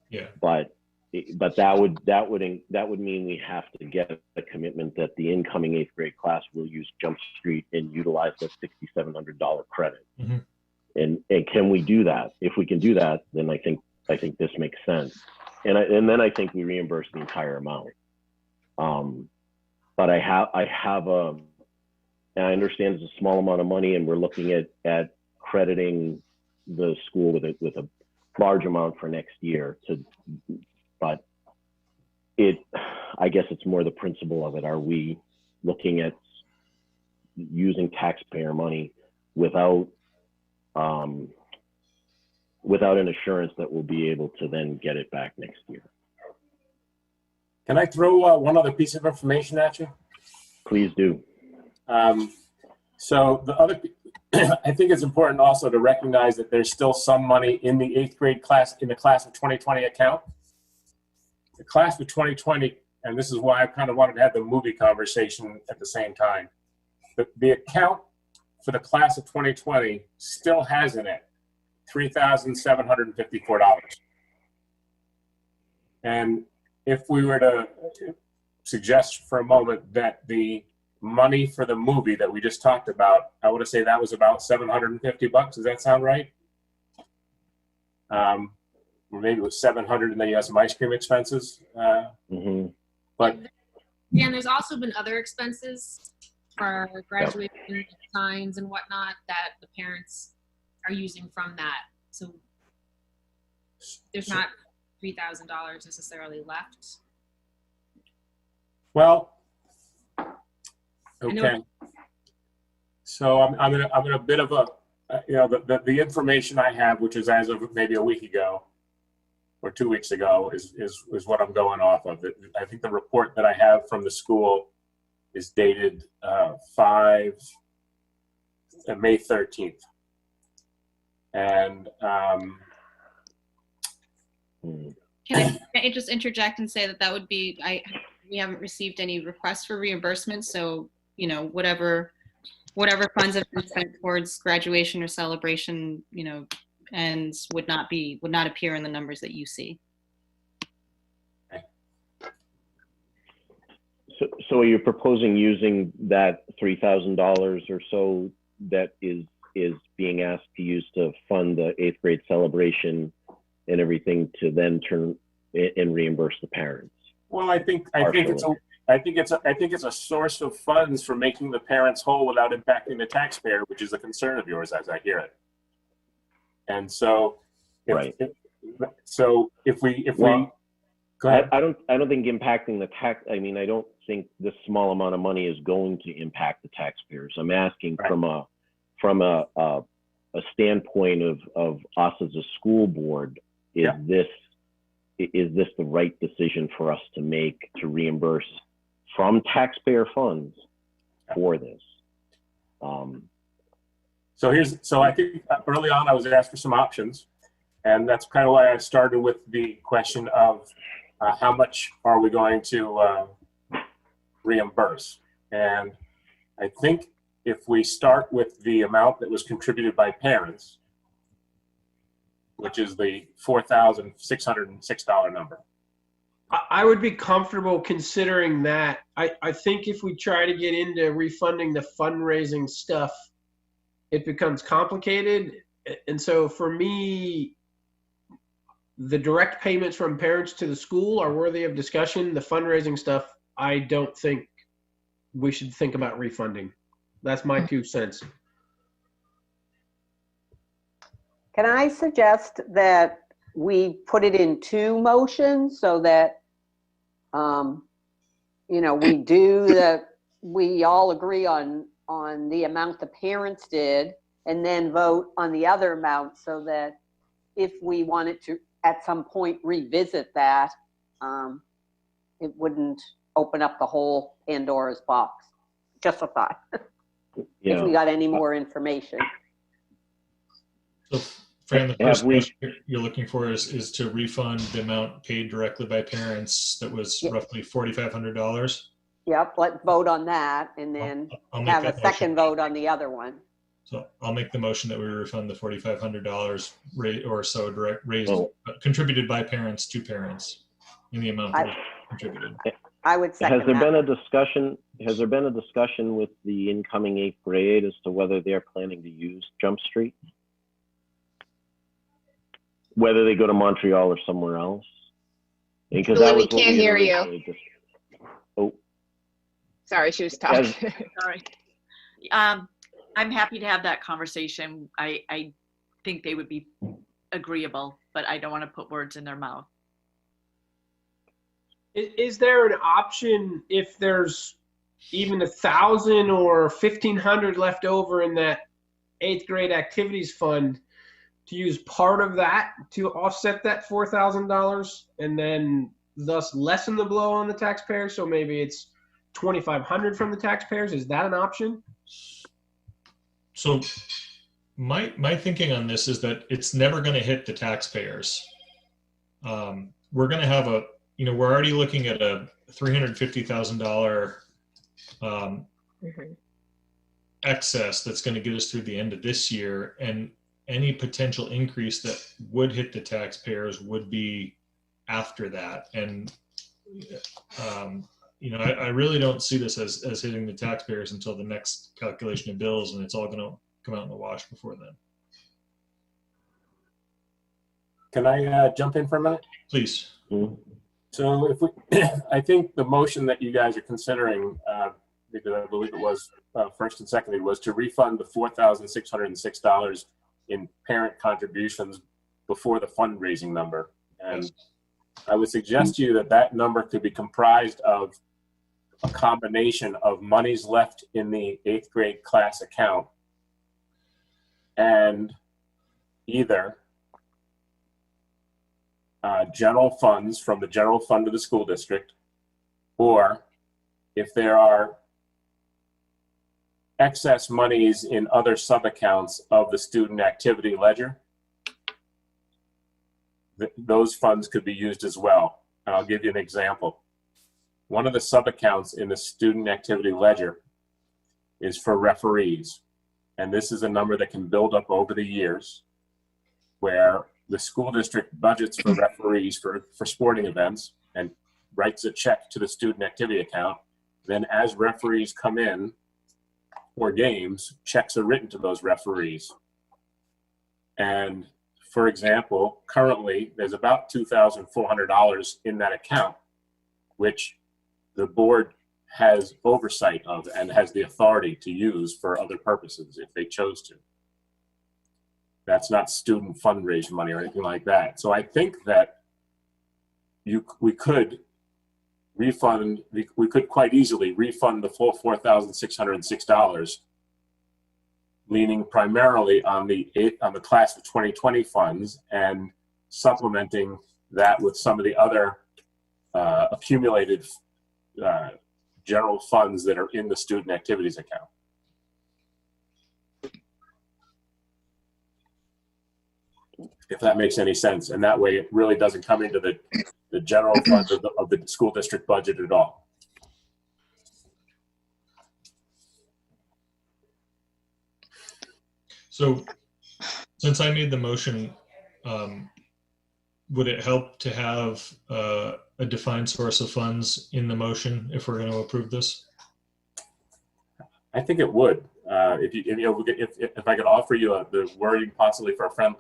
Yeah.
But that would mean we have to get a commitment that the incoming 8th grade class will use Jump Street and utilize that $6,700 credit.
Mm-hmm.
And can we do that? If we can do that, then I think this makes sense. And then I think we reimburse the entire amount. But and I understand it's a small amount of money, and we're looking at crediting the school with a large amount for next year. But I guess it's more the principle of it. Are we looking at using taxpayer money without an assurance that we'll be able to then get it back next year?
Can I throw one other piece of information at you?
Please do.
So I think it's important also to recognize that there's still some money in the 8th grade class, in the class of 2020 account. The class of 2020, and this is why I kind of wanted to have the movie conversation at the same time. The account for the class of 2020 still has in it $3,754. And if we were to suggest for a moment that the money for the movie that we just talked about, I would say that was about $750. Does that sound right? Or maybe it was 700 and then you have some ice cream expenses. But
yeah, and there's also been other expenses for graduation signs and whatnot that the parents are using from that. So there's not $3,000 necessarily left.
Well, okay. So I'm in a bit of a, the information I have, which is as of maybe a week ago or 2 weeks ago, is what I'm going off of. I think the report that I have from the school is dated May 13th. And
Can I just interject and say that would be, we haven't received any requests for reimbursement, so whatever funds have been spent towards graduation or celebration, and would not appear in the numbers that you see.
So are you proposing using that $3,000 or so that is being asked to use to fund the 8th grade celebration and everything to then turn and reimburse the parents?
Well, I think it's a source of funds for making the parents whole without impacting the taxpayer, which is a concern of yours as I hear it. And so, if we go ahead.
I don't think impacting the tax. I mean, I don't think this small amount of money is going to impact the taxpayers. I'm asking from a standpoint of us as a school board. Is this the right decision for us to make to reimburse from taxpayer funds for this?
So I think early on I was asked for some options, and that's kind of why I started with the question of how much are we going to reimburse? And I think if we start with the amount that was contributed by parents, which is the $4,606 number,
I would be comfortable considering that. I think if we try to get into refunding the fundraising stuff, it becomes complicated. And so for me, the direct payments from parents to the school are worthy of discussion. The fundraising stuff, I don't think we should think about refunding. That's my 2 cents.
Can I suggest that we put it in 2 motions so that, we all agree on the amount the parents did and then vote on the other amount so that if we wanted to at some point revisit that, it wouldn't open up the whole Pandora's box. Just a thought.
Yeah.
If we got any more information.
So, Fran, the first question you're looking for is to refund the amount paid directly by parents that was roughly $4,500.
Yep, let's vote on that and then
I'll make
have a
that
second
motion.
vote on the other one.
So I'll make the motion that we refund the $4,500 or so raised,
Oh.
contributed by parents to parents in the amount that was contributed.
I would second
Has there
that.
been a discussion? Has there been a discussion with the incoming 8th grade as to whether they're planning to use Jump Street? Whether they go to Montreal or somewhere else? Because
Julie, we
what
can't
had
hear you.
originally Oh,
Sorry, she was talking.
Sorry. I'm happy to have that conversation. I think they would be agreeable, but I don't want to put words in their mouth.
Is there an option if there's even 1,000 or 1,500 left over in that 8th grade activities fund to use part of that to offset that $4,000 and then thus lessen the blow on the taxpayers? So maybe it's $2,500 from the taxpayers. Is that an option?
So my thinking on this is that it's never going to hit the taxpayers. We're going to have we're already looking at a $350,000 excess that's going to get us through the end of this year, and any potential increase that would hit the taxpayers would be after that. And I really don't see this as hitting the taxpayers until the next calculation of bills, and it's all going to come out in the wash before then.
Can I jump in for a minute?
Please.
So if we, I think the motion that you guys are considering, because I believe it was first and seconded, was to refund the $4,606 in parent contributions before the fundraising number. And I would suggest to you that that number could be comprised of a combination of monies left in the 8th grade class account and either general funds from the general fund of the school district, or if there are excess monies in other sub-accounts of the student activity ledger, those funds could be used as well. And I'll give you an example. One of the sub-accounts in the student activity ledger is for referees. And this is a number that can build up over the years, where the school district budgets for referees for sporting events and writes a check to the student activity account. Then as referees come in for games, checks are written to those referees. And for example, currently there's about $2,400 in that account, which the board has oversight of and has the authority to use for other purposes if they chose to. That's not student fundraising money or anything like that. So I think that we could quite easily refund the full $4,606, leaning primarily on the class of 2020 funds and supplementing that with some of the other accumulated general funds that are in the student activities account. If that makes any sense. And that way it really doesn't come into the general fund of the school district budget at all.
So since I made the motion, would it help to have a defined source of funds in the motion if we're going to approve this?
I think it would. If I could offer you the wording possibly for a friend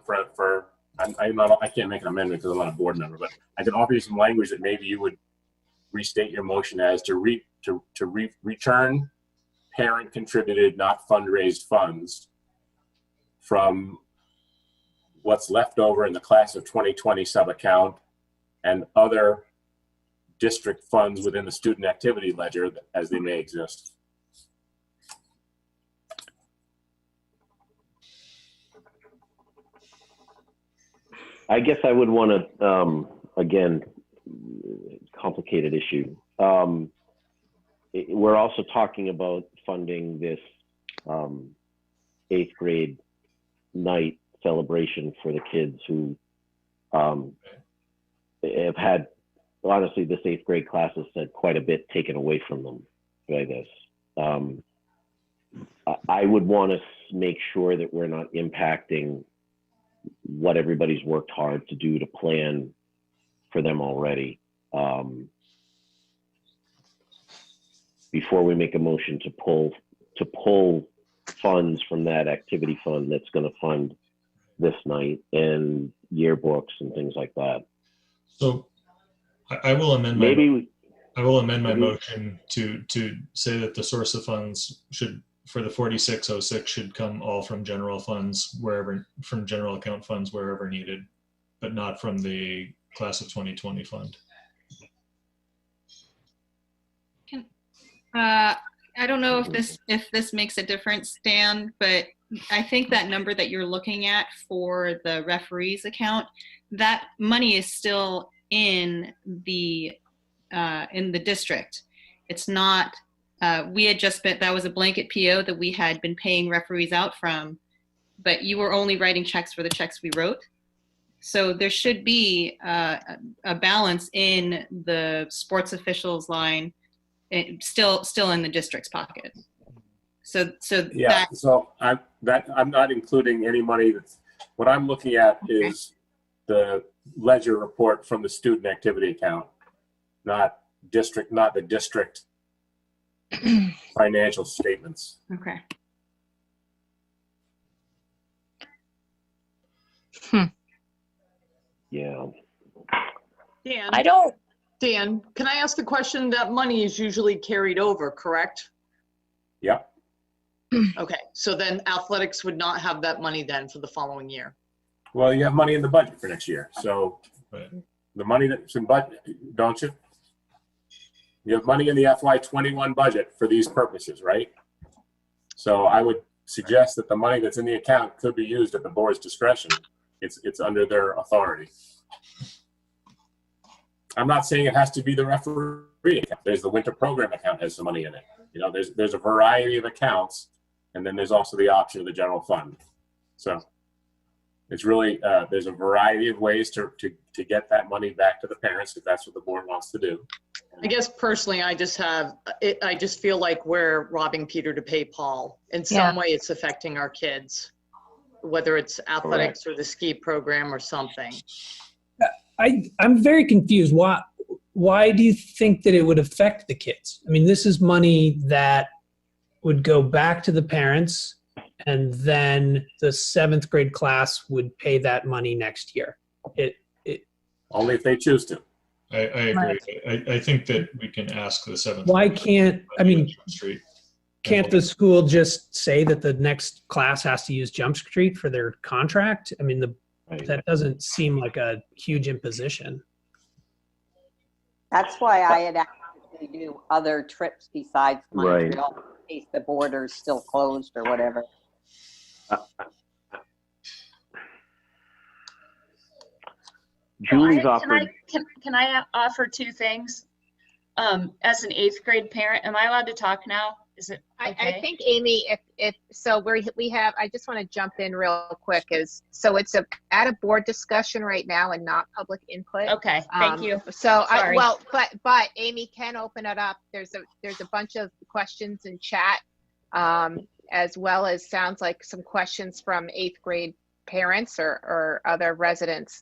I can't make an amendment because I'm not a board member, but I can offer you some language that maybe you would restate your motion as to return parent contributed, not fundraised funds from what's left over in the class of 2020 sub account and other district funds within the student activity ledger as they may exist.
I guess I would want to, again, complicated issue. We're also talking about funding this 8th grade night celebration for the kids who have had, honestly, this 8th grade class has had quite a bit taken away from them by this. I would want to make sure that we're not impacting what everybody's worked hard to do to plan for them already. Before we make a motion to pull funds from that activity fund that's going to fund this night and yearbooks and things like that.
So I will amend my motion to say that the source of funds for the 4606 should come all from general funds from general account funds wherever needed, but not from the class of 2020 fund.
I don't know if this makes a difference, Dan, but I think that number that you're looking at for the referees account, that money is still in the district. It's not. We had just been, that was a blanket PO that we had been paying referees out from, but you were only writing checks for the checks we wrote. So there should be a balance in the sports officials line, still in the district's pocket. So
yeah. So I'm not including any money. What I'm looking at is the ledger report from the student activity account, not the district financial statements.
Okay.
Yeah.
Dan, can I ask the question? That money is usually carried over, correct?
Yeah.
Okay, so then athletics would not have that money then for the following year.
Well, you have money in the budget for next year. So the money that's in budget, don't you? You have money in the FY21 budget for these purposes, right? So I would suggest that the money that's in the account could be used at the board's discretion. It's under their authority. I'm not saying it has to be the referee account. There's the winter program account has some money in it. You know, there's a variety of accounts, and then there's also the option of the general fund. So it's really there's a variety of ways to get that money back to the parents if that's what the board wants to do.
I guess personally, I just feel like we're robbing Peter to pay Paul. In some way, it's affecting our kids, whether it's athletics or the ski program or something.
I'm very confused. Why do you think that it would affect the kids? I mean, this is money that would go back to the parents, and then the 7th grade class would pay that money next year.
Only if they choose to.
I agree. I think that we can ask the 7th.
Why can't, I mean, can't the school just say that the next class has to use Jump Street for their contract? I mean, that doesn't seem like a huge imposition.
That's why I had asked if they do other trips besides Montreal in case the border's still closed or whatever.
Julie's offered.
Can I offer two things? As an 8th grade parent, am I allowed to talk now? Is it okay?
I think, Amy, if so, we have, I just want to jump in real quick, so it's at a board discussion right now and not public input.
Okay, thank you.
So but Amy can open it up. There's a bunch of questions in chat, as well as sounds like some questions from 8th grade parents or other residents.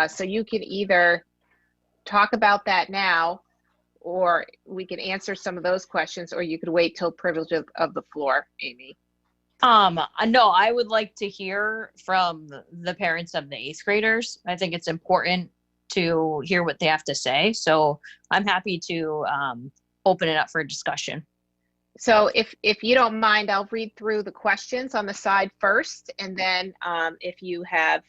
So you can either talk about that now, or we can answer some of those questions, or you could wait till privilege of the floor, Amy.
No, I would like to hear from the parents of the 8th graders. I think it's important to hear what they have to say. So I'm happy to open it up for discussion.
So if you don't mind, I'll read through the questions on the side first, and then if you have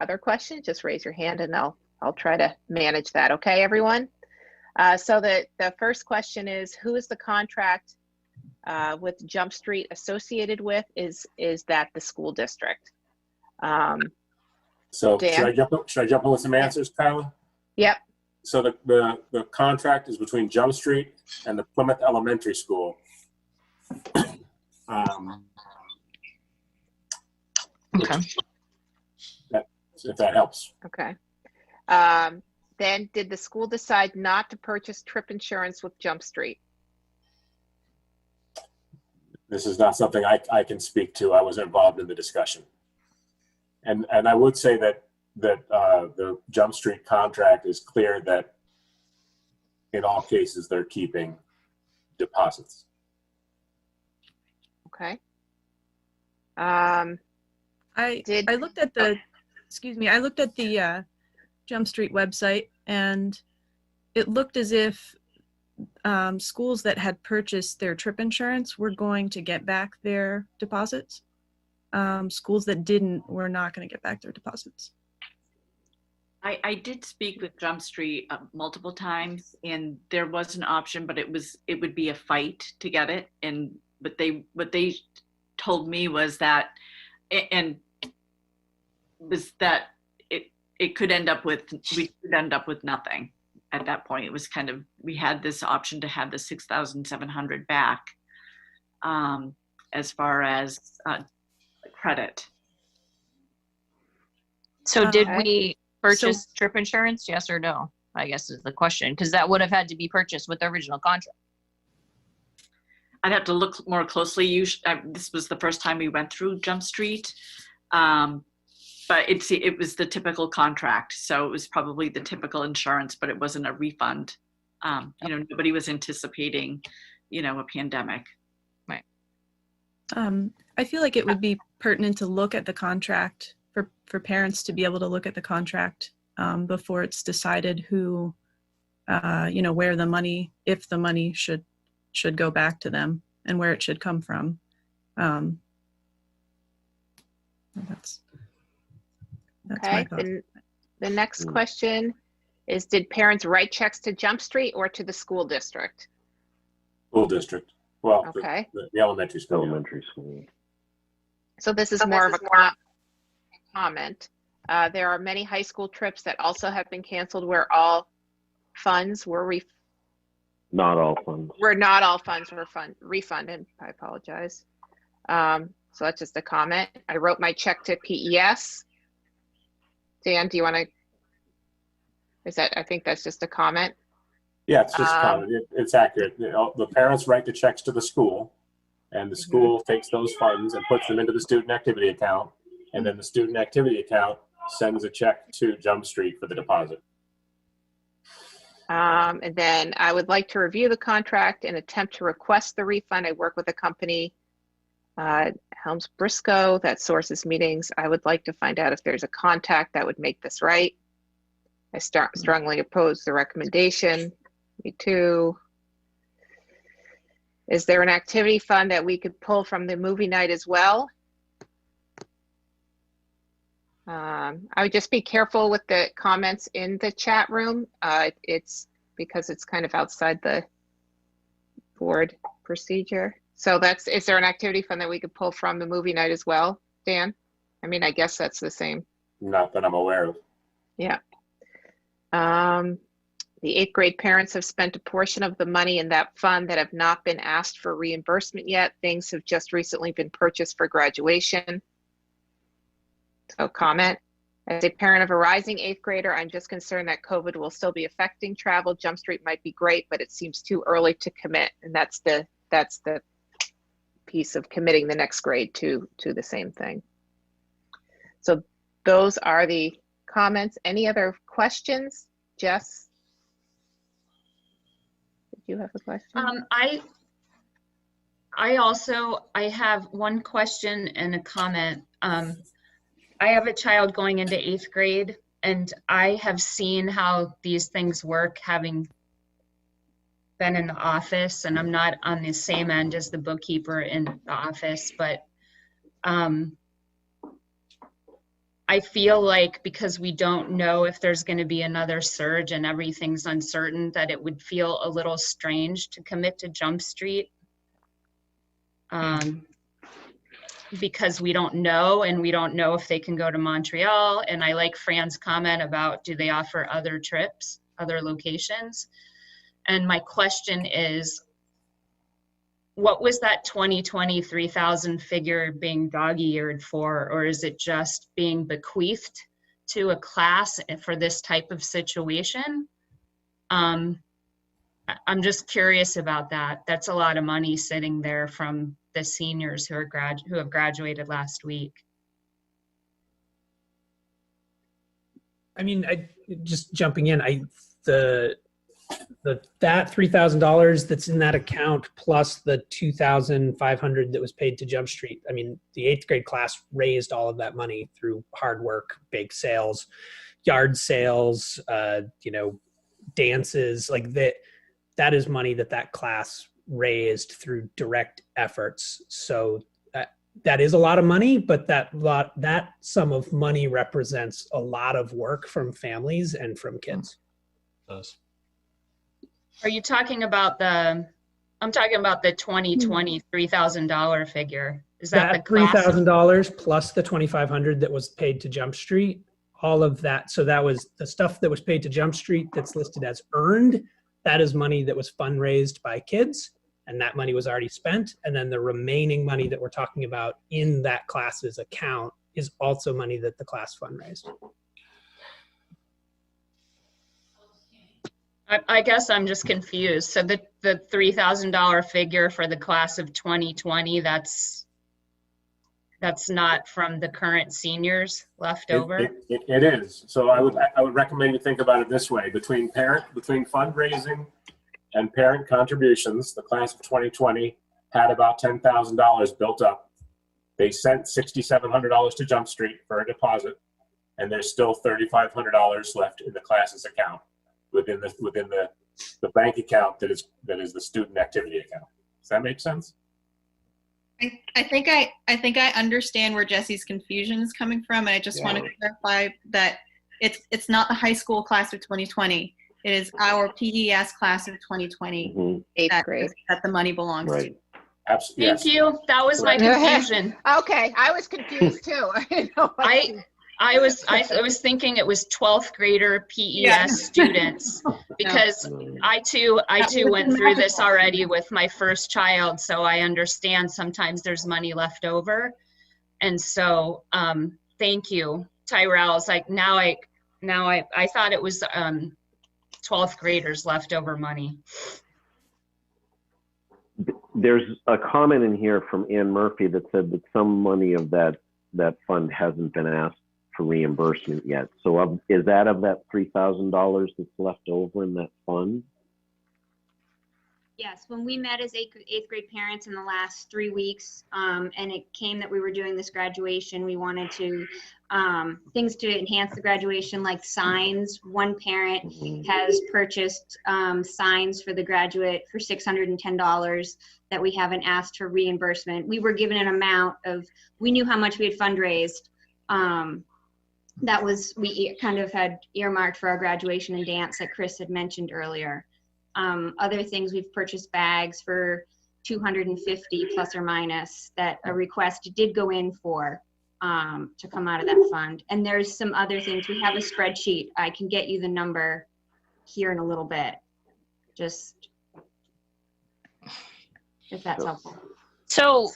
other questions, just raise your hand and I'll try to manage that. Okay, everyone? So the first question is, who is the contract with Jump Street associated with? Is that the school district?
So
Dan?
should I jump in with some answers, Kyla?
Yep.
So the contract is between Jump Street and the Plymouth Elementary School.
Okay.
If that helps.
Okay. Then did the school decide not to purchase trip insurance with Jump Street?
This is not something I can speak to. I was involved in the discussion. And I would say that the Jump Street contract is clear that in all cases they're keeping deposits.
Okay.
I looked at the Jump Street website, and it looked as if schools that had purchased their trip insurance were going to get back their deposits. Schools that didn't were not going to get back their deposits.
I did speak with Jump Street multiple times, and there was an option, but it would be a fight to get it. And what they told me was that, it could end up with nothing at that point. It was kind of, we had this option to have the $6,700 back as far as credit.
So did we purchase trip insurance? Yes or no? I guess is the question, because that would have had to be purchased with the original contract.
I'd have to look more closely. This was the first time we went through Jump Street, but it was the typical contract, so it was probably the typical insurance, but it wasn't a refund. Nobody was anticipating, a pandemic.
Right.
I feel like it would be pertinent to look at the contract for parents to be able to look at the contract before it's decided who, where the money, if the money should go back to them and where it should come from. That's
okay. The next question is, did parents write checks to Jump Street or to the school district?
School district. Well,
okay.
The elementary school.
Elementary school.
So this is more of a comment. There are many high school trips that also have been canceled where all funds were
not all funds
were refunded. I apologize. So that's just a comment. I wrote my check to PES. Dan, do you want to? I think that's just a comment.
Yeah, it's just a comment. It's accurate. The parents write the checks to the school, and the school takes those funds and puts them into the student activity account, and then the student activity account sends a check to Jump Street for the deposit.
And then I would like to review the contract and attempt to request the refund. I work with a company, Helms Briscoe, that sources meetings. I would like to find out if there's a contact that would make this right. I strongly oppose the recommendation. Me too. Is there an activity fund that we could pull from the movie night as well? I would just be careful with the comments in the chat room. It's because it's kind of outside the board procedure. So is there an activity fund that we could pull from the movie night as well, Dan? I mean, I guess that's the same.
Not that I'm aware of.
Yeah. The 8th grade parents have spent a portion of the money in that fund that have not been asked for reimbursement yet. Things have just recently been purchased for graduation. So comment. As a parent of a rising 8th grader, I'm just concerned that COVID will still be affecting travel. Jump Street might be great, but it seems too early to commit. And that's the piece of committing the next grade to the same thing. So those are the comments. Any other questions? Jess? Did you have a question?
I have one question and a comment. I have a child going into 8th grade, and I have seen how these things work, having been in the office, and I'm not on the same end as the bookkeeper in the office, but I feel like because we don't know if there's going to be another surge and everything's uncertain, that it would feel a little strange to commit to Jump Street. Because we don't know, and we don't know if they can go to Montreal. And I like Fran's comment about, do they offer other trips, other locations? And my question is, what was that 2020 $3,000 figure being dog-eared for? Or is it just being bequeathed to a class for this type of situation? I'm just curious about that. That's a lot of money sitting there from the seniors who have graduated last week.
I mean, just jumping in, that $3,000 that's in that account plus the $2,500 that was paid to Jump Street. I mean, the 8th grade class raised all of that money through hard work, bake sales, yard sales, dances, like that. That is money that class raised through direct efforts. So that is a lot of money, but that sum of money represents a lot of work from families and from kids.
Are you talking about I'm talking about the 2020 $3,000 figure. Is that the class?
$3,000 plus the $2,500 that was paid to Jump Street, all of that. So that was the stuff that was paid to Jump Street that's listed as earned. That is money that was fundraised by kids, and that money was already spent. And then the remaining money that we're talking about in that class's account is also money that the class fundraised.
I guess I'm just confused. So the $3,000 figure for the class of 2020, that's not from the current seniors left over?
It is. So I would recommend you think about it this way: between fundraising and parent contributions, the class of 2020 had about $10,000 built up. They sent $6,700 to Jump Street for a deposit, and there's still $3,500 left in the class's account within the bank account that is the student activity account. Does that make sense?
I think I understand where Jesse's confusion is coming from, and I just want to clarify that it's not the high school class of 2020. It is our PES class of 2020
8th grade
that the money belongs to.
Absolutely.
Thank you. That was my confusion.
Okay, I was confused too.
I was thinking it was 12th grader PES students, because I too went through this already with my first child, so I understand sometimes there's money left over. And so thank you, Tyrell. It's like now I thought it was 12th graders leftover money.
There's a comment in here from Ann Murphy that said that some money of that fund hasn't been asked for reimbursement yet. So is that of that $3,000 that's left over in that fund?
Yes, when we met as 8th grade parents in the last 3 weeks, and it came that we were doing this graduation, we wanted to, things to enhance the graduation, like signs. One parent has purchased signs for the graduate for $610 that we haven't asked for reimbursement. We were given an amount of, we knew how much we had fundraised. That was, we kind of had earmarked for our graduation and dance that Chris had mentioned earlier. Other things, we've purchased bags for $250 plus or minus that a request did go in for to come out of that fund. And there's some other things. We have a spreadsheet. I can get you the number here in a little bit, just if that's helpful.
So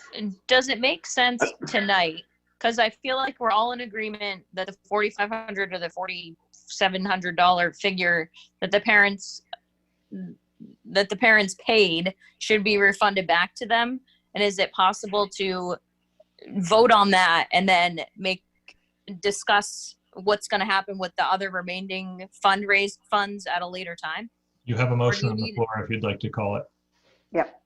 does it make sense tonight? Because I feel like we're all in agreement that the $4,500 or the $4,700 figure that the parents paid should be refunded back to them. And is it possible to vote on that and then discuss what's going to happen with the other remaining fundraised funds at a later time?
You have a motion
you
on the
need-
floor if you'd like to call it.
Yep.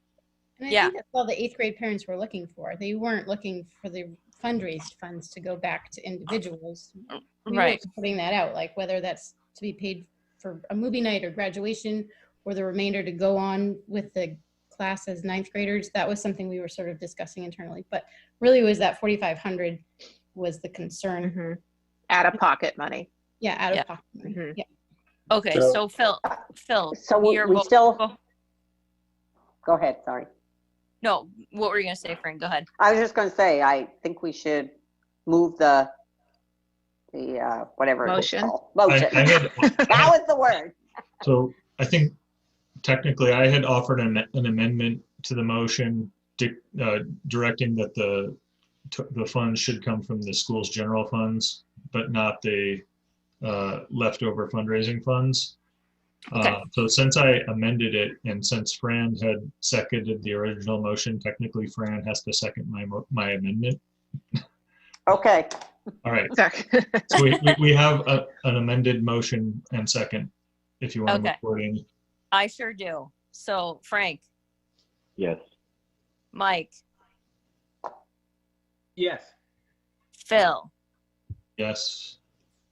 And I
Yeah.
think that's all the 8th grade parents were looking for. They weren't looking for the fundraised funds to go back to individuals. We
Right.
were putting that out, like whether that's to be paid for a movie night or graduation, or the remainder to go on with the class as 9th graders. That was something we were sort of discussing internally, but really was that 4,500 was the concern.
Out of pocket money.
Yeah, out of
Yeah.
pocket money. Yeah.
Okay,
So-
so Phil,
So we
your vote-
still, go ahead, sorry.
No, what were you going to say, Frank? Go ahead.
I was just going to say, I think we should move the whatever. it's
Motion.
called. Motion.
I had,
That was the word.
so I think technically I had offered an amendment to the motion directing that the funds should come from the school's general funds, but not the leftover fundraising funds.
Okay.
So since I amended it, and since Fran had seconded the original motion, technically Fran has to second my amendment.
Okay.
All right. So we have an amended motion and second, if you want to
Okay.
move forward, Amy.
I sure do. So Frank,
Yes.
Mike,
Yes.
Phil,
Yes.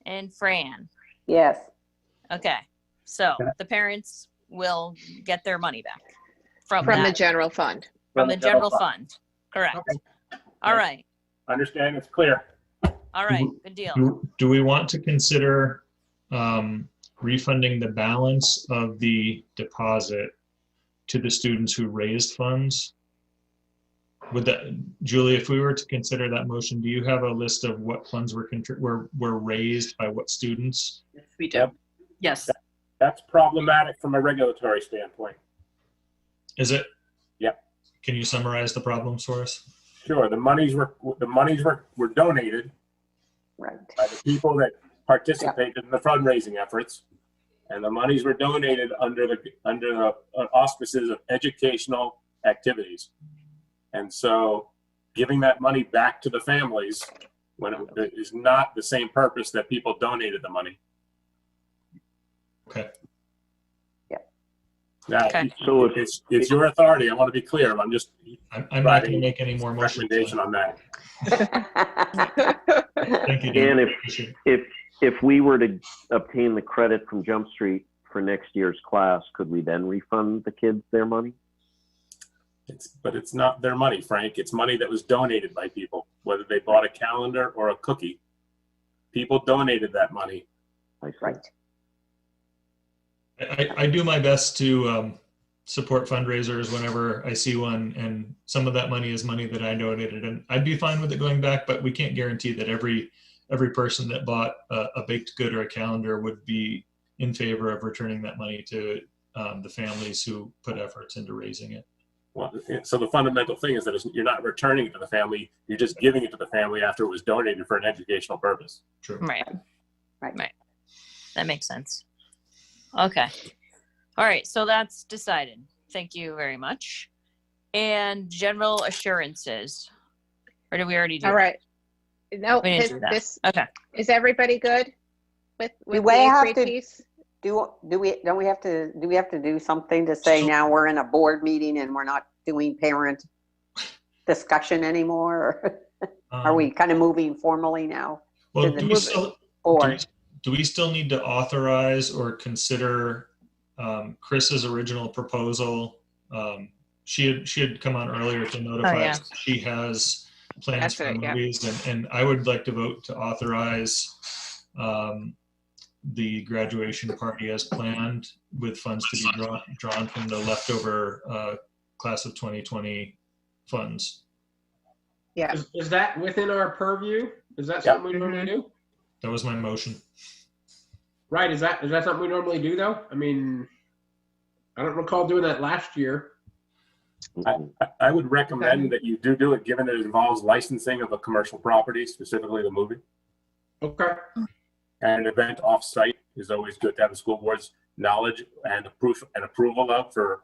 and Fran.
Yes.
Okay, so the parents will get their money back from
From the
that,
general fund.
from the general fund. Correct. All right.
Understand, it's clear.
All right. Good deal.
Do we want to consider refunding the balance of the deposit to the students who raised funds? Would that, Julie, if we were to consider that motion, do you have a list of what funds were raised by what students?
Yes, we do.
Yep.
Yes.
That's problematic from a regulatory standpoint.
Is it?
Yep.
Can you summarize the problems for us?
Sure, the monies were donated
Right.
by the people that participated in the fundraising efforts, and the monies were donated under the auspices of educational activities. And so, giving that money back to the families when it is not the same purpose that people donated the money.
Okay.
Now,
Okay.
So
it's your authority. I want to be clear. I'm just
I'm not going to make any more motions.
recommendation on that.
Thank you, Dan.
Dan, if we were to obtain the credit from Jump Street for next year's class, could we then refund the kids their money?
But it's not their money, Frank. It's money that was donated by people, whether they bought a calendar or a cookie. People donated that money.
Right.
I do my best to support fundraisers whenever I see one, and some of that money is money that I donated, and I'd be fine with it going back, but we can't guarantee that every person that bought a baked good or a calendar would be in favor of returning that money to the families who put efforts into raising it.
Well, so the fundamental thing is that you're not returning it to the family. You're just giving it to the family after it was donated for an educational purpose.
True.
Right.
Right.
That makes sense. Okay. All right. So that's decided. Thank you very much. And general assurances. Or did we already do
All
that?
right. No,
We didn't do that. Okay.
Is everybody good with
Do
the
we
8th
have
grade
to-
piece?
Do we have to do something to say now we're in a board meeting and we're not doing parent discussion anymore? Are we kind of moving formally now?
Well,
to the board?
do we still need to authorize or consider Chris's original proposal? She had come on earlier to notify
yeah.
us that she has plans
That's
for
right, yeah.
movies, and I would like to vote to authorize the graduation party as planned, with funds to be drawn from the leftover class of 2020 funds.
Yeah.
Is that within our purview? Is that something we normally do?
That was my motion.
Right. Is that something we normally do though? I mean, I don't recall doing that last year.
I would recommend that you do it, given that it involves licensing of a commercial property, specifically the movie.
Okay.
And an event off-site is always good to have the school board's knowledge and approval of for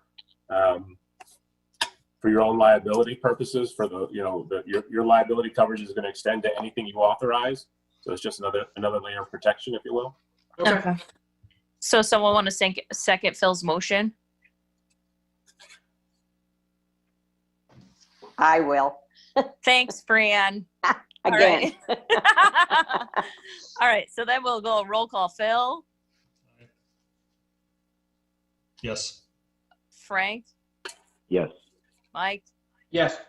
your own liability purposes. For your liability coverage is going to extend to anything you authorize. So it's just another layer of protection, if you will.
Okay. So someone want to second Phil's motion?
I will.
Thanks, Fran.
Again.
All right. All right. So then we'll go roll call. Phil,
Yes.
Frank,
Yes.
Mike,
Yes.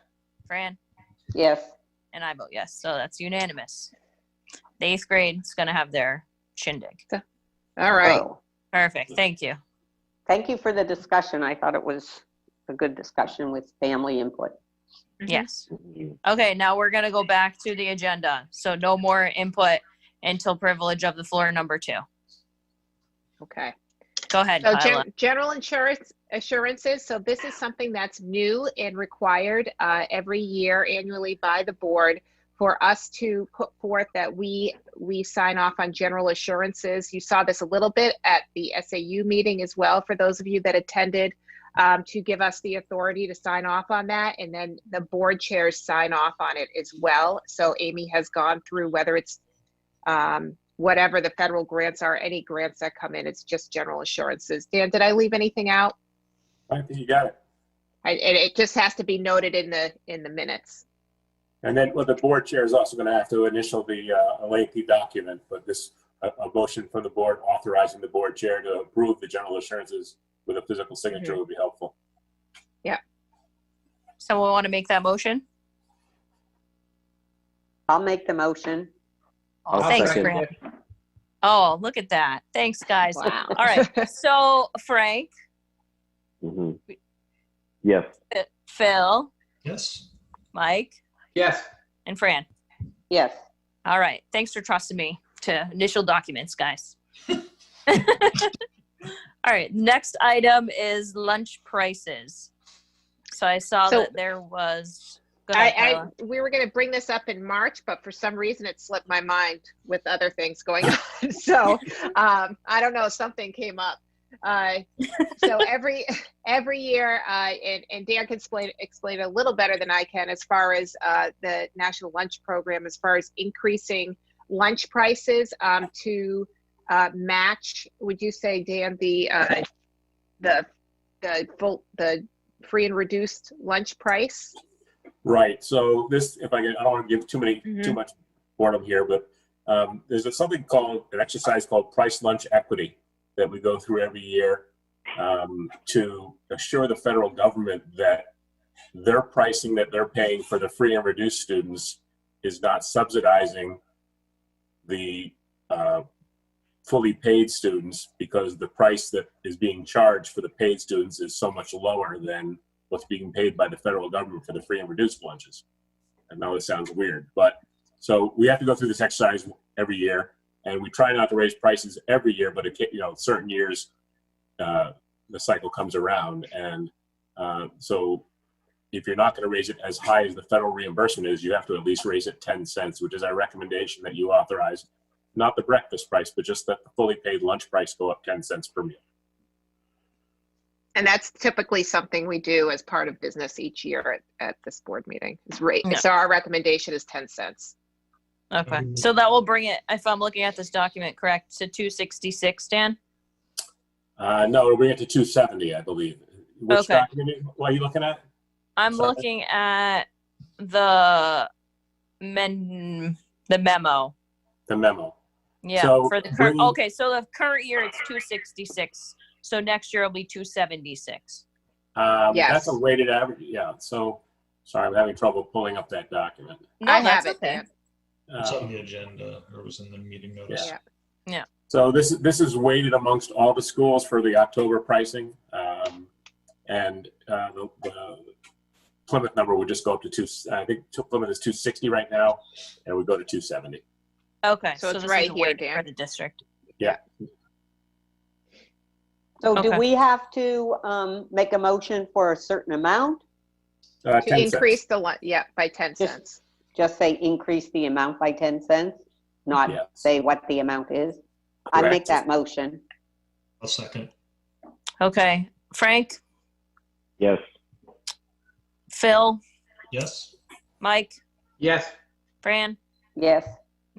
Fran,
Yes.
and I vote yes. So that's unanimous. The 8th grade is going to have their shindig.
All right.
Oh,
Perfect. Thank you.
thank you for the discussion. I thought it was a good discussion with family input.
Yes. Okay. Now we're going to go back to the agenda. So no more input until privilege of the floor number 2.
Okay.
Go ahead,
So
Kyla.
general insurance assurances. So this is something that's new and required every year annually by the board for us to put forth that we sign off on general assurances. You saw this a little bit at the SAU meeting as well, for those of you that attended, to give us the authority to sign off on that. And then the board chairs sign off on it as well. So Amy has gone through whether it's whatever the federal grants are, any grants that come in, it's just general assurances. Dan, did I leave anything out?
I think you got it.
And it just has to be noted in the minutes.
And then, well, the board chair is also going to have to initial the a lengthy document, but a motion from the board authorizing the board chair to approve the general assurances with a physical signature would be helpful.
Yeah.
Someone want to make that motion?
I'll make the motion.
Oh, thanks, Fran. Oh, look at that. Thanks, guys.
Wow.
All right. So, Frank.
Yes.
Phil.
Yes.
Mike.
Yes.
And Fran.
Yes.
All right. Thanks for trusting me to initial documents, guys. All right. Next item is lunch prices. So I saw that there was. Go ahead,
we were going to bring this up in March, but for some reason it slipped my mind with other things going on. So I don't know, something came up. So every year, and Dan can explain a little better than I can as far as the National Lunch Program, as far as increasing lunch prices to match. Would you say, Dan, the free and reduced lunch price?
Right. So this, I don't want to give too much boredom here, but there's an exercise called price lunch equity that we go through every year to assure the federal government that their pricing that they're paying for the free and reduced students is not subsidizing the fully paid students, because the price that is being charged for the paid students is so much lower than what's being paid by the federal government for the free and reduced lunches. I know it sounds weird, but so we have to go through this exercise every year, and we try not to raise prices every year, but certain years the cycle comes around, and so if you're not going to raise it as high as the federal reimbursement is, you have to at least raise it 10 cents, which is our recommendation that you authorize, not the breakfast price, but just that the fully paid lunch price go up 10 cents per meal.
And that's typically something we do as part of business each year at this board meeting.
Yeah.
So our recommendation is 10 cents.
Okay. So that will bring it, if I'm looking at this document correct, to 266, Dan?
No, it'll bring it to 270, I believe. Which document are you looking at?
I'm looking at the memo.
The memo.
Yeah.
So
for the current. Okay, so the current year it's 266. So next year it'll be 276.
Yes.
That's a weighted average. Yeah. So sorry, I'm having trouble pulling up that document.
No,
I
that's
have it,
okay.
Dan.
It's on the agenda, or was in the meeting notice.
Yeah.
So this is weighted amongst all the schools for the October pricing, and the Plymouth number would just go up to I think Plymouth is 260 right now, and we go to 270.
Okay.
So it's
this
right
is
here,
weighted
Dan.
for the district.
Yeah.
So do
Okay.
we have to make a motion for a certain amount?
To
10
increase
cents.
by 10 cents.
Just say increase the amount by 10 cents, not say what the amount is. I make
Correct.
that motion.
I'll second.
Okay. Frank,
Yes.
Phil,
Yes.
Mike,
Yes.
Fran,
Yes.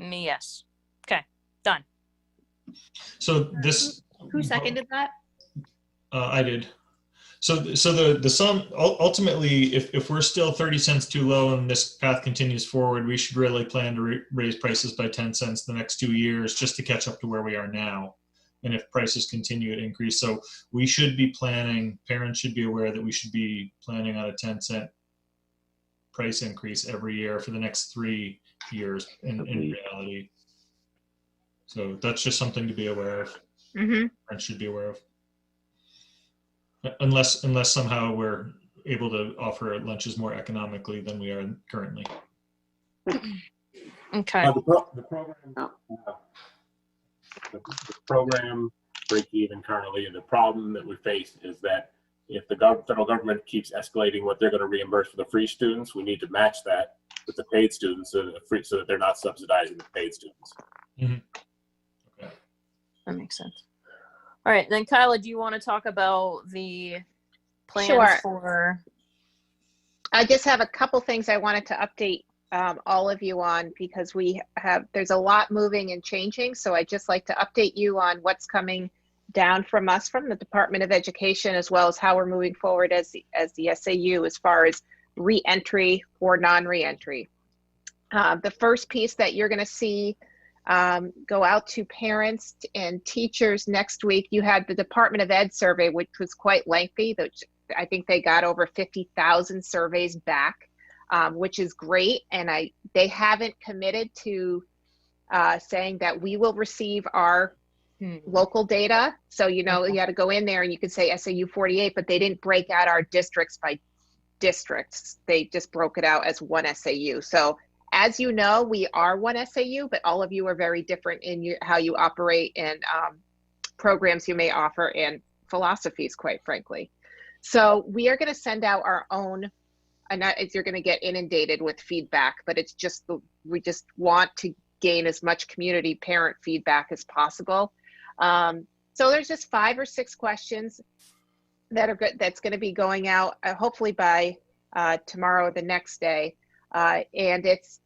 Me, yes. Okay, done.
So this,
Who seconded that?
I did. So the sum, ultimately, if we're still 30 cents too low and this path continues forward, we should really plan to raise prices by 10 cents the next 2 years just to catch up to where we are now. And if prices continue to increase, so we should be planning, parents should be aware that we should be planning on a 10-cent price increase every year for the next 3 years in reality. So that's just something to be aware of. Parents should be aware of. Unless somehow we're able to offer lunches more economically than we are currently.
Okay.
The program break even currently, and the problem that we face is that if the federal government keeps escalating what they're going to reimburse for the free students, we need to match that with the paid students so that they're not subsidizing the paid students.
Okay.
That makes sense. All right, then Kyla, do you want to talk about the plans
Sure.
for?
I just have a couple things I wanted to update all of you on, because there's a lot moving and changing. So I just like to update you on what's coming down from us from the Department of Education, as well as how we're moving forward as the SAU as far as re-entry or non-re-entry. The first piece that you're going to see go out to parents and teachers next week. You had the Department of Ed survey, which was quite lengthy. I think they got over 50,000 surveys back, which is great. And they haven't committed to saying that we will receive our local data. So, you had to go in there and you could say SAU 48, but they didn't break out our districts by districts. They just broke it out as one SAU. So as you know, we are one SAU, but all of you are very different in how you operate and programs you may offer and philosophies, quite frankly. So we are going to send out our own, and you're going to get inundated with feedback, but it's just, we just want to gain as much community parent feedback as possible. So there's just 5 or 6 questions that are good, that's going to be going out hopefully by tomorrow or the next day. And it's,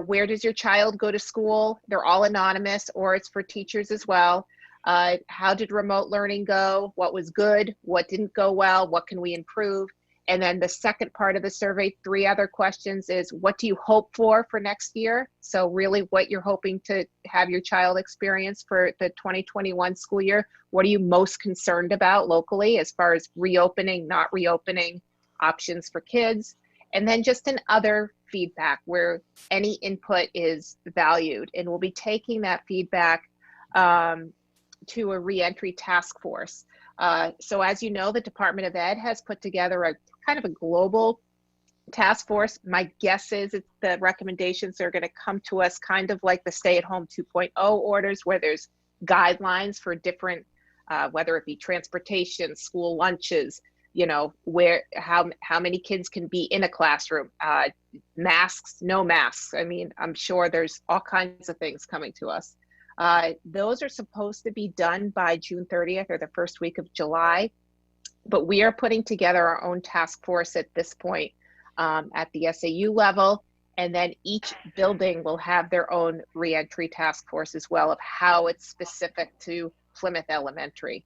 where does your child go to school? They're all anonymous, or it's for teachers as well. How did remote learning go? What was good? What didn't go well? What can we improve? And then the second part of the survey, 3 other questions, is what do you hope for next year? So really what you're hoping to have your child experience for the 2021 school year. What are you most concerned about locally as far as reopening, not reopening, options for kids? And then just an other feedback where any input is valued. And we'll be taking that feedback to a reentry task force. So as you know, the Department of Ed has put together a kind of a global task force. My guess is the recommendations are going to come to us kind of like the stay-at-home 2.0 orders, where there's guidelines for different, whether it be transportation, school lunches, how many kids can be in a classroom, masks, no masks. I mean, I'm sure there's all kinds of things coming to us. Those are supposed to be done by June 30th or the first week of July, but we are putting together our own task force at this point at the SAU level, and then each building will have their own reentry task force as well of how it's specific to Plymouth Elementary.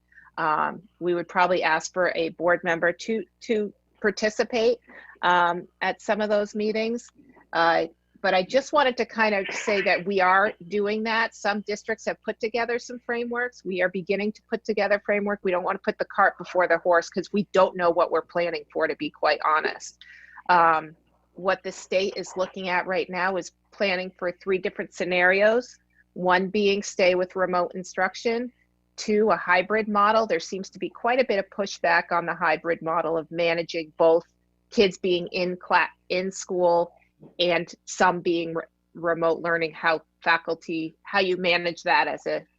We would probably ask for a board member to participate at some of those meetings. But I just wanted to kind of say that we are doing that. Some districts have put together some frameworks. We are beginning to put together framework. We don't want to put the cart before the horse because we don't know what we're planning for, to be quite honest. What the state is looking at right now is planning for 3 different scenarios. 1 being stay with remote instruction. 2, a hybrid model. There seems to be quite a bit of pushback on the hybrid model of managing both kids being in school and some being remote learning, how you manage that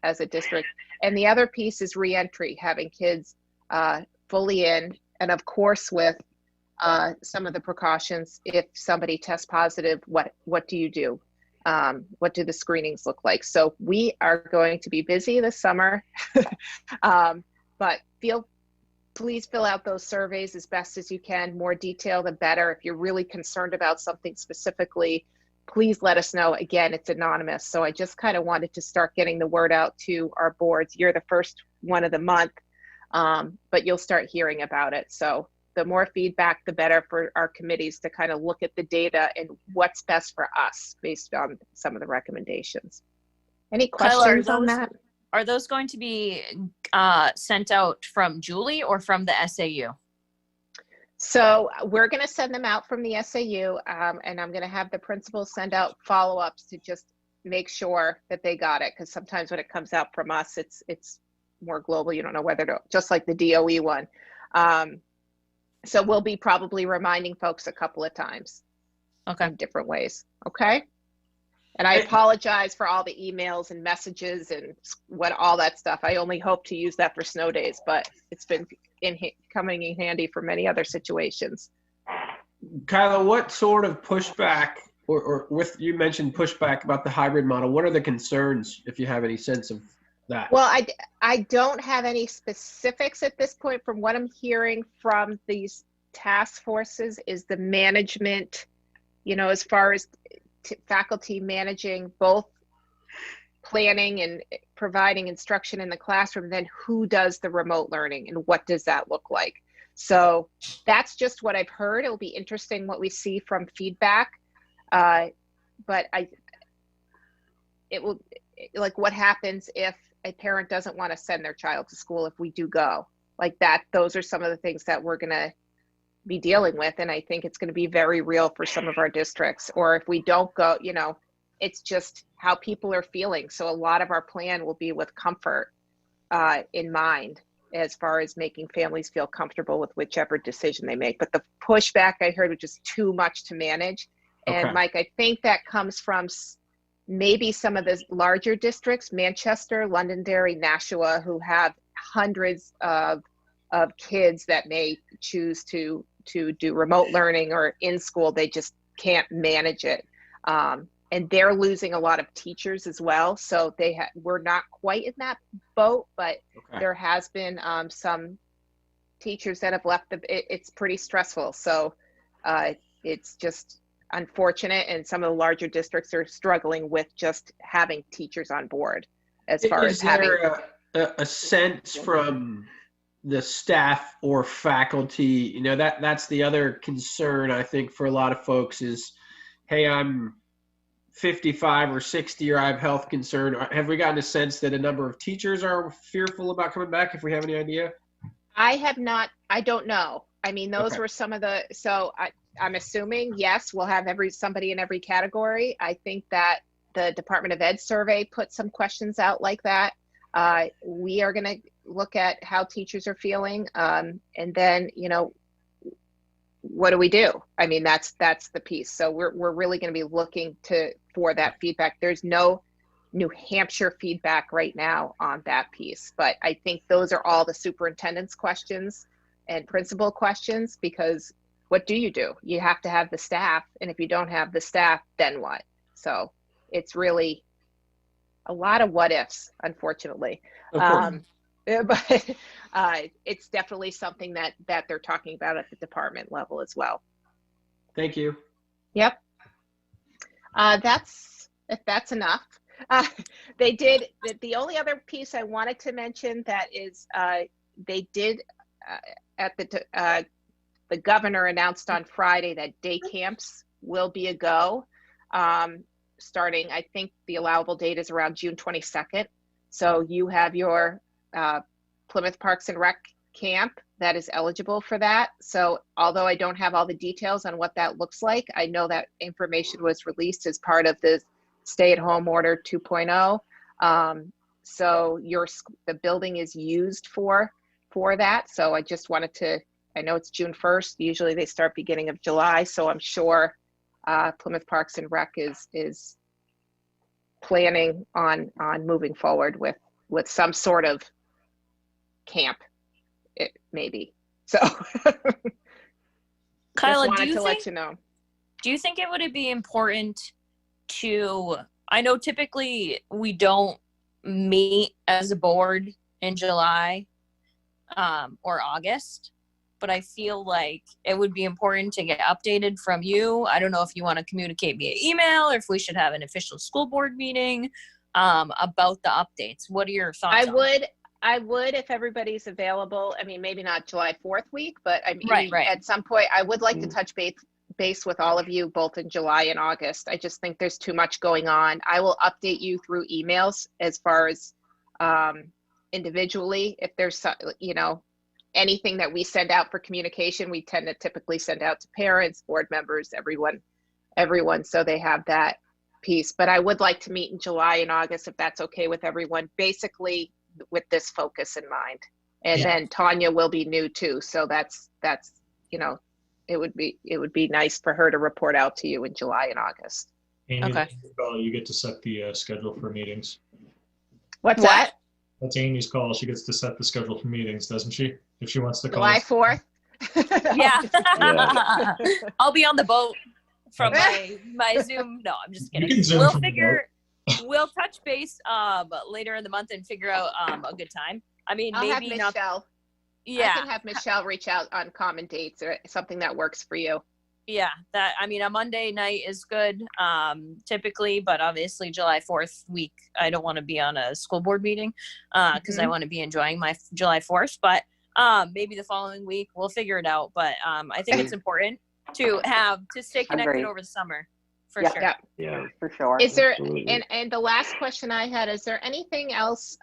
as a district. And the other piece is reentry, having kids fully in, and of course with some of the precautions. If somebody tests positive, what do you do? What do the screenings look like? So we are going to be busy this summer, but please fill out those surveys as best as you can. More detail, the better. If you're really concerned about something specifically, please let us know. Again, it's anonymous. So I just kind of wanted to start getting the word out to our boards. You're the first one of the month, but you'll start hearing about it. So the more feedback, the better for our committees to kind of look at the data and what's best for us based on some of the recommendations. Any questions on that?
Are those going to be sent out from Julie or from the SAU?
So we're going to send them out from the SAU, and I'm going to have the principals send out follow-ups to just make sure that they got it, because sometimes when it comes out from us, it's more global. You don't know whether to, just like the DOE one. So we'll be probably reminding folks a couple of times, in different ways. Okay. And I apologize for all the emails and messages and all that stuff. I only hope to use that for snow days, but it's been coming in handy for many other situations.
Kyla, what sort of pushback, or with, you mentioned pushback about the hybrid model, what are the concerns, if you have any sense of that?
Well, I don't have any specifics at this point. From what I'm hearing from these task forces is the management, as far as faculty managing both planning and providing instruction in the classroom, then who does the remote learning and what does that look like? So that's just what I've heard. It'll be interesting what we see from feedback. But it will, like, what happens if a parent doesn't want to send their child to school if we do go like that? Those are some of the things that we're going to be dealing with. And I think it's going to be very real for some of our districts. Or if we don't go, it's just how people are feeling. So a lot of our plan will be with comfort in mind, as far as making families feel comfortable with whichever decision they make. But the pushback I heard was just too much to manage. And
Okay.
Mike, I think that comes from maybe some of the larger districts, Manchester, Londonderry, Nashua, who have hundreds of kids that may choose to do remote learning or in school. They just can't manage it. And they're losing a lot of teachers as well. So we're not quite in that boat, but there has been some teachers that have left. It's pretty stressful. So it's just unfortunate. And some of the larger districts are struggling with just having teachers on board as far as having.
Is there a sense from the staff or faculty, that's the other concern, I think, for a lot of folks is, hey, I'm 55 or 60 or I have health concern. Have we gotten a sense that a number of teachers are fearful about coming back, if we have any idea?
I have not, I don't know. I mean, those were some of the, so I'm assuming, yes, we'll have somebody in every category. I think that the Department of Ed survey put some questions out like that. We are going to look at how teachers are feeling. And then, what do we do? I mean, that's the piece. So we're really going to be looking for that feedback. There's no New Hampshire feedback right now on that piece, but I think those are all the superintendent's questions and principal questions, because what do? You have to have the staff. And if you don't have the staff, then what? So it's really a lot of what ifs, unfortunately. But it's definitely something that they're talking about at the department level as well.
Thank you.
Yep. If that's enough. They did, the only other piece I wanted to mention that is, they did at the governor announced on Friday that day camps will be a go. Starting, I think the allowable date is around June 22nd. So you have your Plymouth Parks and Rec camp that is eligible for that. So although I don't have all the details on what that looks like, I know that information was released as part of the stay-at-home order 2.0. So the building is used for that. So I just wanted to, I know it's June 1st. Usually they start beginning of July. So I'm sure Plymouth Parks and Rec is planning on moving forward with some sort of camp, maybe. So
Kyla,
let you know.
Do you think it would be important to, I know typically we don't meet as a board in July or August, but I feel like it would be important to get updated from you. I don't know if you want to communicate via email or if we should have an official school board meeting about the updates. What are your thoughts?
I would if everybody's available. I mean, maybe not July 4th week, but I mean,
Right.
at some point, I would like to touch base with all of you both in July and August. I just think there's too much going on. I will update you through emails as far as individually. If there's, anything that we send out for communication, we tend to typically send out to parents, board members, everyone, so they have that piece. But I would like to meet in July and August if that's okay with everyone, basically with this focus in mind. And then Tanya will be new too, so that's it would be nice for her to report out to you in July and August.
Amy,
Okay.
you get to set the schedule for meetings.
What's that?
That's Amy's call. She gets to set the schedule for meetings, doesn't she? If she wants to call.
July 4th?
Yeah. I'll be on the boat from my Zoom. No, I'm just kidding.
You can Zoom
We'll
from the
figure, we'll touch base later in the month and figure out a good time. I mean,
I'll
maybe
have
not.
Michelle.
Yeah.
I can have Michelle reach out on common dates or something that works for you.
Yeah, a Monday night is good, typically, but obviously July 4th week, I don't want to be on a school board meeting, because I want to be enjoying my July 4th, but maybe the following week we'll figure it out. But I think it's important to stay connected
Agreed.
over the summer, for
Yeah.
sure.
Yeah.
For sure.
Is there,
Absolutely.
and the last question I had, is there anything else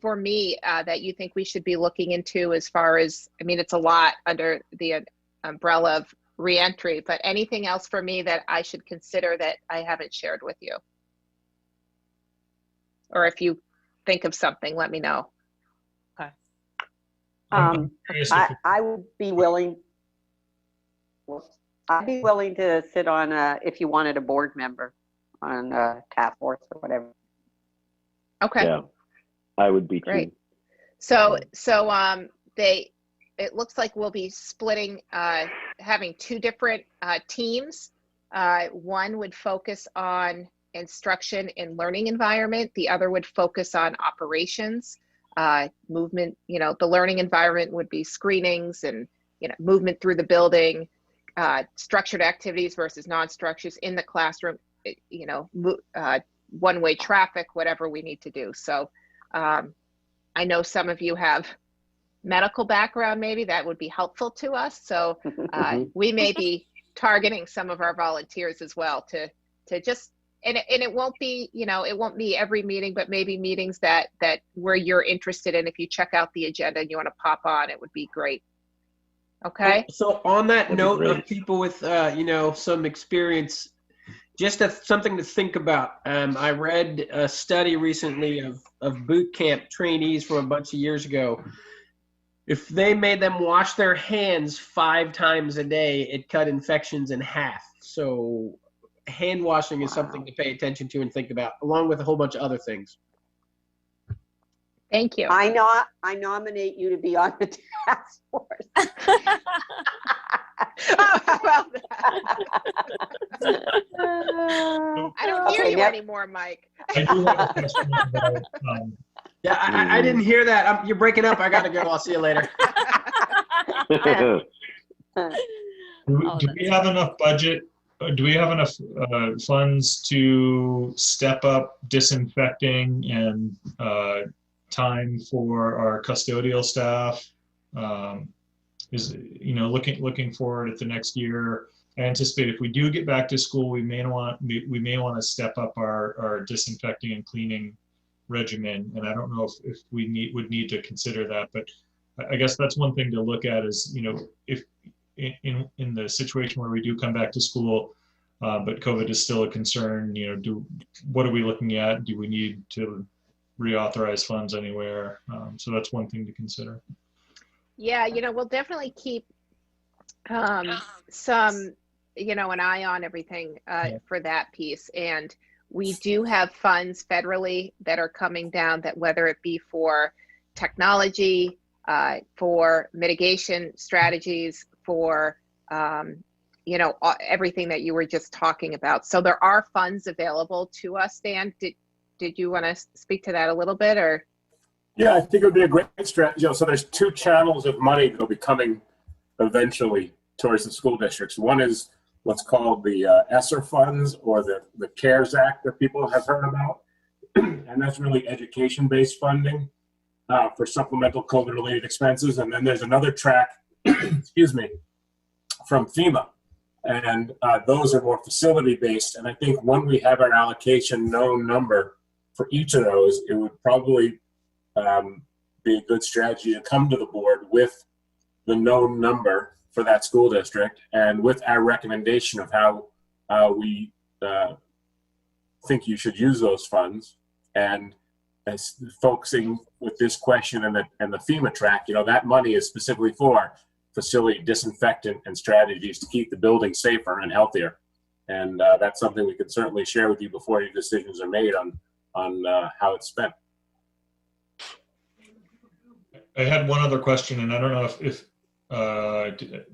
for me that you think we should be looking into as far as, I mean, it's a lot under the umbrella of reentry, but anything else for me that I should consider that I haven't shared with you? Or if you think of something, let me know.
Okay.
I would be willing. I'd be willing to sit on if you wanted a board member on task force or whatever.
Okay.
Yeah, I would be too.
Great. It looks like we'll be splitting, having two different teams. One would focus on instruction and learning environment. The other would focus on operations, movement. The learning environment would be screenings and movement through the building, structured activities versus non-structures in the classroom. One-way traffic, whatever we need to do. So I know some of you have medical background, maybe that would be helpful to us. So we may be targeting some of our volunteers as well to just, and it won't be, it won't be every meeting, but maybe meetings that where you're interested in. If you check out the agenda and you want to pop on, it would be great. Okay.
So on that
That'd be
note
great.
of people with, some experience, just something to think about. I read a study recently of boot camp trainees from a bunch of years ago. If they made them wash their hands 5 times a day, it cut infections in half. So hand washing is something to pay attention to and think about, along with a whole bunch of other things.
Thank you.
I nominate you to be on the task force.
How about that? I don't hear you anymore, Mike.
I do have a question about,
Yeah, I didn't hear that. You're breaking up. I got to go. I'll see you later.
do we have enough budget? Do we have enough funds to step up disinfecting and time for our custodial staff? Looking forward at the next year, I anticipate if we do get back to school, we may want to step up our disinfecting and cleaning regimen. And I don't know if we would need to consider that, but I guess that's one thing to look at is, if in the situation where we do come back to school, but COVID is still a concern, what are we looking at? Do we need to reauthorize funds anywhere? So that's one thing to consider.
Yeah, we'll definitely keep some, an eye on everything for that piece. And we do have funds federally that are coming down, that whether it be for technology, for mitigation strategies, for everything that you were just talking about. So there are funds available to us. Dan, did you want to speak to that a little bit, or?
Yeah, I think it would be a great strategy. So there's 2 channels of money that will be coming eventually towards the school districts. One is what's called the ESSER funds, or the CARES Act that people have heard about. And that's really education-based funding for supplemental COVID-related expenses. And then there's another track, excuse me, from FEMA. And those are more facility-based. And I think when we have our allocation known number for each of those, it would probably be a good strategy to come to the board with the known number for that school district and with our recommendation of how we think you should use those funds. And as focusing with this question and the FEMA track, you know, that money is specifically for facility disinfectant and strategies to keep the building safer and healthier. And that's something we can certainly share with you before any decisions are made on how it's spent.
I had one other question, and I don't know if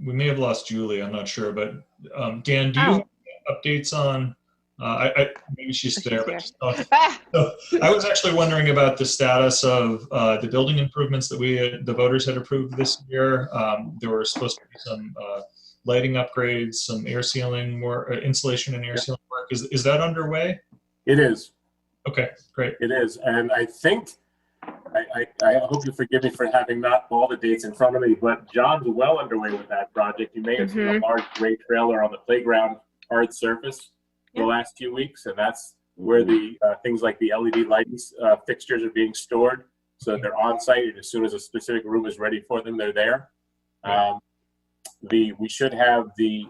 we may have lost Julie. I'm not sure, but Dan, do you have updates on? Maybe she's there. But so I was actually wondering about the status of the building improvements that the voters had approved this year. There were supposed to be some lighting upgrades, some air sealing work, insulation and air sealing work. Is that underway?
It is.
Okay, great.
It is, and I think. I hope you forgive me for having not all the dates in front of me, but John's well underway with that project. You may have seen a large gray trailer on the playground hard surface the last few weeks, and that's where the things like the LED lighting fixtures are being stored, so that they're on site, and as soon as a specific room is ready for them, they're there. We should have the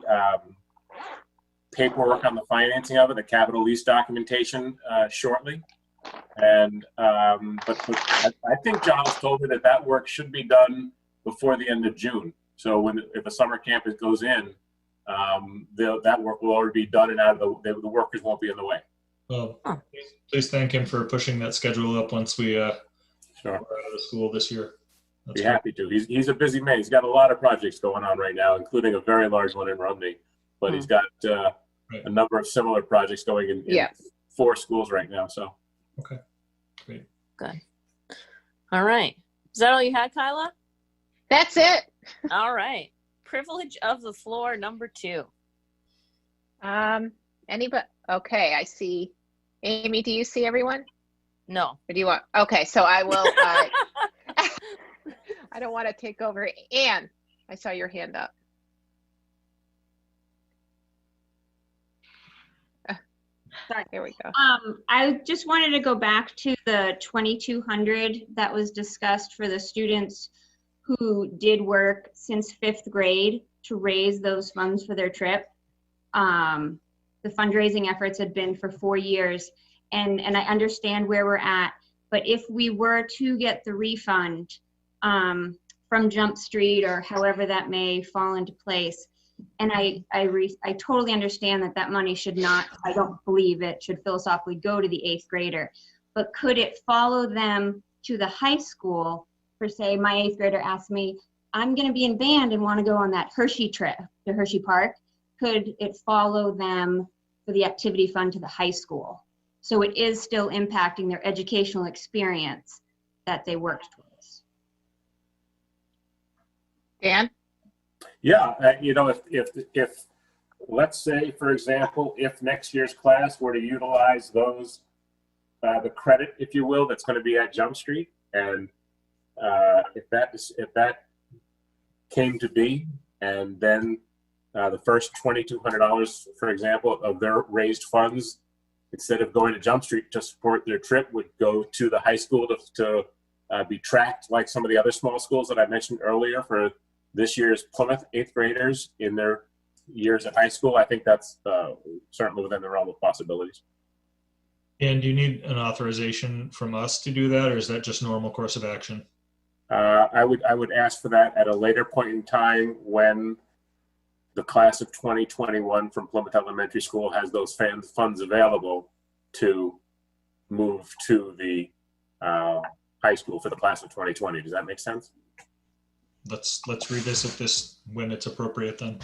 paperwork on the financing of it, the capital lease documentation shortly. And but I think John has told me that work should be done before the end of June. So if a summer camp goes in, that work will already be done and out of the workers won't be in the way.
Well, please thank him for pushing that schedule up once we are out of school this year.
Be happy to. He's a busy man. He's got a lot of projects going on right now, including a very large one in Rumney. But he's got a number of similar projects going in 4 schools right now. So.
Okay, great.
Good. All right. Is that all you had, Kyla?
That's it.
All right. Privilege of the floor, number 2.
Anybody? Okay, I see. Amy, do you see everyone?
No.
Or do you want? Okay, so I will. I don't want to take over. Anne, I saw your hand up.
Sorry.
Here we go.
I just wanted to go back to the 2,200 that was discussed for the students who did work since 5th grade to raise those funds for their trip. The fundraising efforts had been for 4 years, and I understand where we're at. But if we were to get the refund from Jump Street or however that may fall into place, and I totally understand that money should not, I don't believe it should philosophically go to the 8th grader, but could it follow them to the high school? For say, my 8th grader asked me, I'm going to be in band and want to go on that Hershey trip to Hershey Park. Could it follow them for the activity fund to the high school? So it is still impacting their educational experience that they worked towards.
Dan?
Yeah, you know, if let's say, for example, if next year's class were to utilize those, the credit, if you will, that's going to be at Jump Street, and if that came to be, and then the first $2,200, for example, of their raised funds, instead of going to Jump Street to support their trip, would go to the high school to be tracked like some of the other small schools that I mentioned earlier for this year's Plymouth 8th graders in their years at high school. I think that's certainly within the realm of possibilities.
And do you need an authorization from us to do that, or is that just normal course of action?
I would ask for that at a later point in time when the class of 2021 from Plymouth Elementary School has those funds available to move to the high school for the class of 2020. Does that make sense?
Let's revisit this when it's appropriate then.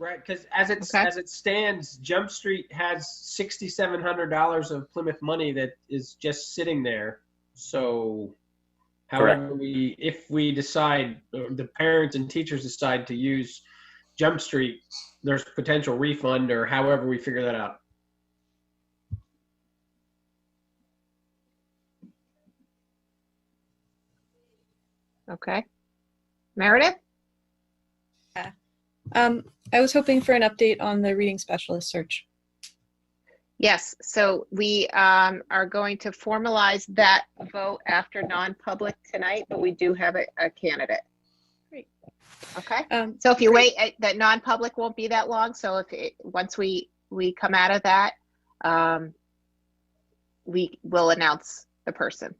Right, because as it stands, Jump Street has $6,700 of Plymouth money that is just sitting there. So However, if we decide, or the parents and teachers decide to use Jump Street, there's potential refund, or however we figure that out.
Okay. Meredith?
I was hoping for an update on the reading specialist search.
Yes, so we are going to formalize that vote after non-public tonight, but we do have a candidate.
Great.
Okay, so if you wait, that non-public won't be that long, so if once we come out of that, we will announce the person.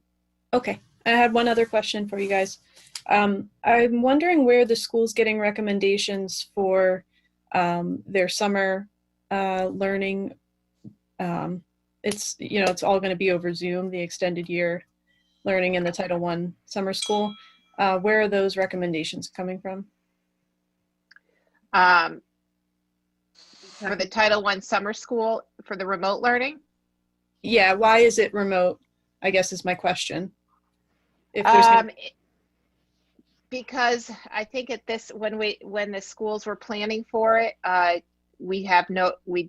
Okay, I had one other question for you guys. I'm wondering where the school's getting recommendations for their summer learning. It's all going to be over Zoom, the extended year learning in the Title I summer school. Where are those recommendations coming from?
For the Title I summer school for the remote learning?
Yeah, why is it remote, I guess is my question. If there's
because I think when the schools were planning for it, we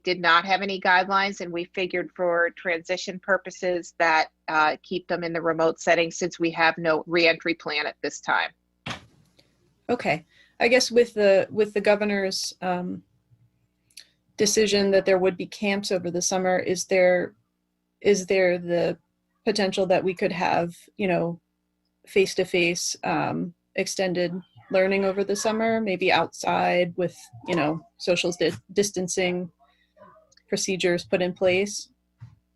did not have any guidelines, and we figured for transition purposes that keep them in the remote setting since we have no reentry plan at this time.
Okay, I guess with the governor's decision that there would be camps over the summer, is there the potential that we could have, face-to-face extended learning over the summer, maybe outside with, social distancing procedures put in place?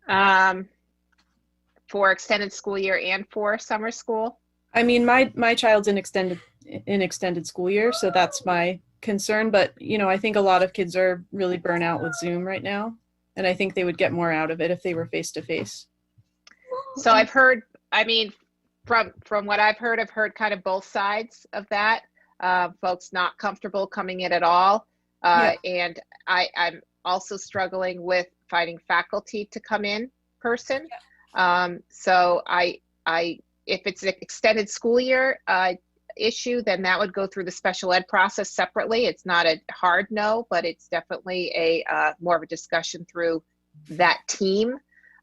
For extended school year and for summer school?
I mean, my child's in extended school year, so that's my concern. But, I think a lot of kids are really burnt out with Zoom right now. And I think they would get more out of it if they were face-to-face.
So I've heard, from what I've heard kind of both sides of that. Folks not comfortable coming in at all. And I'm also struggling with finding faculty to come in person. So if it's an extended school year issue, then that would go through the special ed process separately. It's not a hard no, but it's definitely a more of a discussion through that team.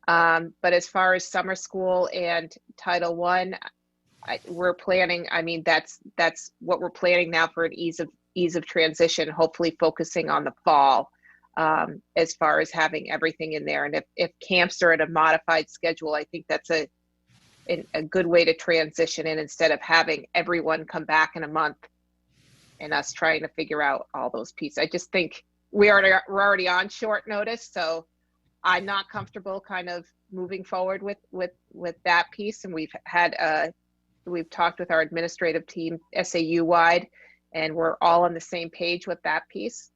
But as far as summer school and Title I, we're planning, that's what we're planning now for an ease of transition, hopefully focusing on the fall as far as having everything in there. And if camps are at a modified schedule, I think that's a good way to transition in instead of having everyone come back in a month and us trying to figure out all those pieces. I just think we're already on short notice, so I'm not comfortable kind of moving forward with that piece. And we've talked with our administrative team SAU wide, and we're all on the same page with that piece.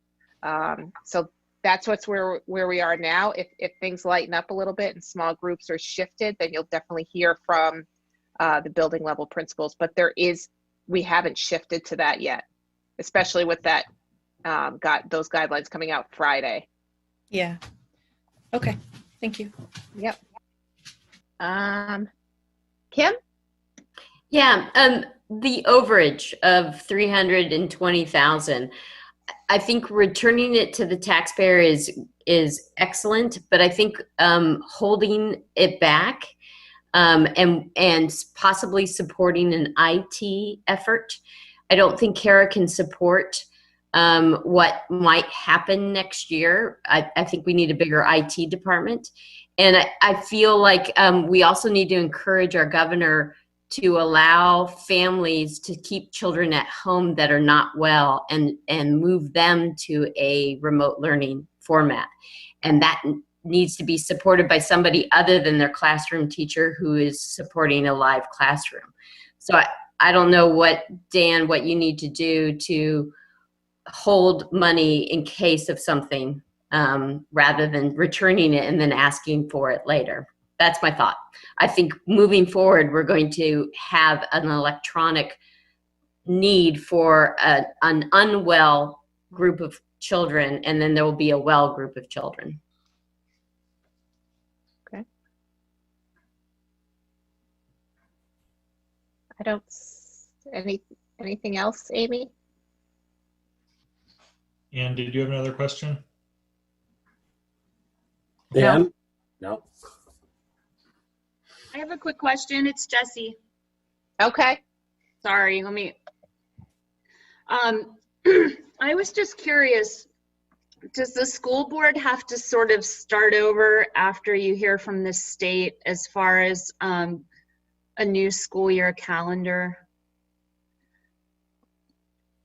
So that's where we are now. If things lighten up a little bit and small groups are shifted, then you'll definitely hear from the building level principals. But we haven't shifted to that yet, especially with that those guidelines coming out Friday.
Yeah. Okay. Thank you.
Yep. Kim?
Yeah. The overage of $320,000. I think returning it to the taxpayer is excellent, but I think holding it back and possibly supporting an IT effort. I don't think Kara can support what might happen next year. I think we need a bigger IT department. And I feel like we also need to encourage our governor to allow families to keep children at home that are not well and move them to a remote learning format. And that needs to be supported by somebody other than their classroom teacher who is supporting a live classroom. So I don't know what you need to do to hold money in case of something rather than returning it and then asking for it later. That's my thought. I think moving forward, we're going to have an electronic need for an unwell group of children, and then there will be a well group of children.
Okay. I don't, anything else, Amy?
And did you have another question?
Dan? No.
I have a quick question. It's Jessie.
Okay.
Sorry, let me. I was just curious, does the school board have to sort of start over after you hear from the state as far as a new school year calendar?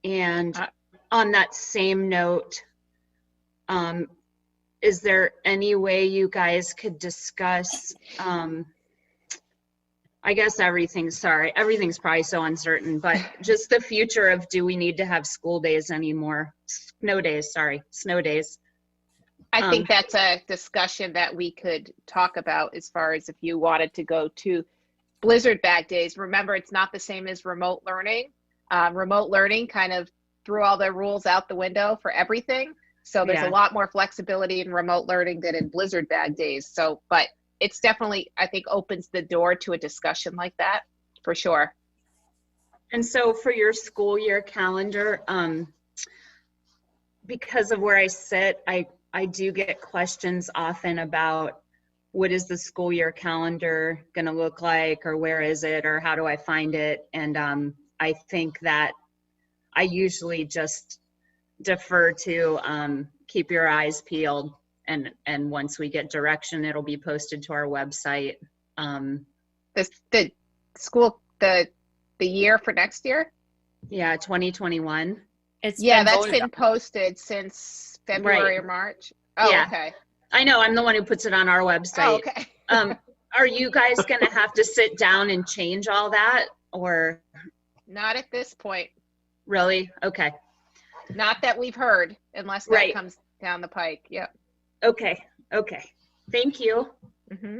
And on that same note, is there any way you guys could discuss, I guess everything's probably so uncertain, but just the future of, do we need to have school days anymore? Snow days.
I think that's a discussion that we could talk about as far as if you wanted to go to blizzard bag days. Remember, it's not the same as remote learning. Remote learning kind of threw all the rules out the window for everything. So there's a lot more flexibility in remote learning than in blizzard bag days. So, but it's definitely, I think, opens the door to a discussion like that for sure.
And so for your school year calendar, because of where I sit, I do get questions often about what is the school year calendar going to look like, or where is it, or how do I find it? And I think that I usually just defer to keep your eyes peeled. And once we get direction, it'll be posted to our website.
The school, the year for next year?
Yeah, 2021.
That's been posted since February or March. Oh,
yeah.
Okay.
I know, I'm the one who puts it on our website.
Oh, okay.
Are you guys gonna have to sit down and change all that, or?
Not at this point.
Really? Okay.
Not that we've heard, unless that comes down the pike. Yep.
Okay. Thank you.
Mm-hmm.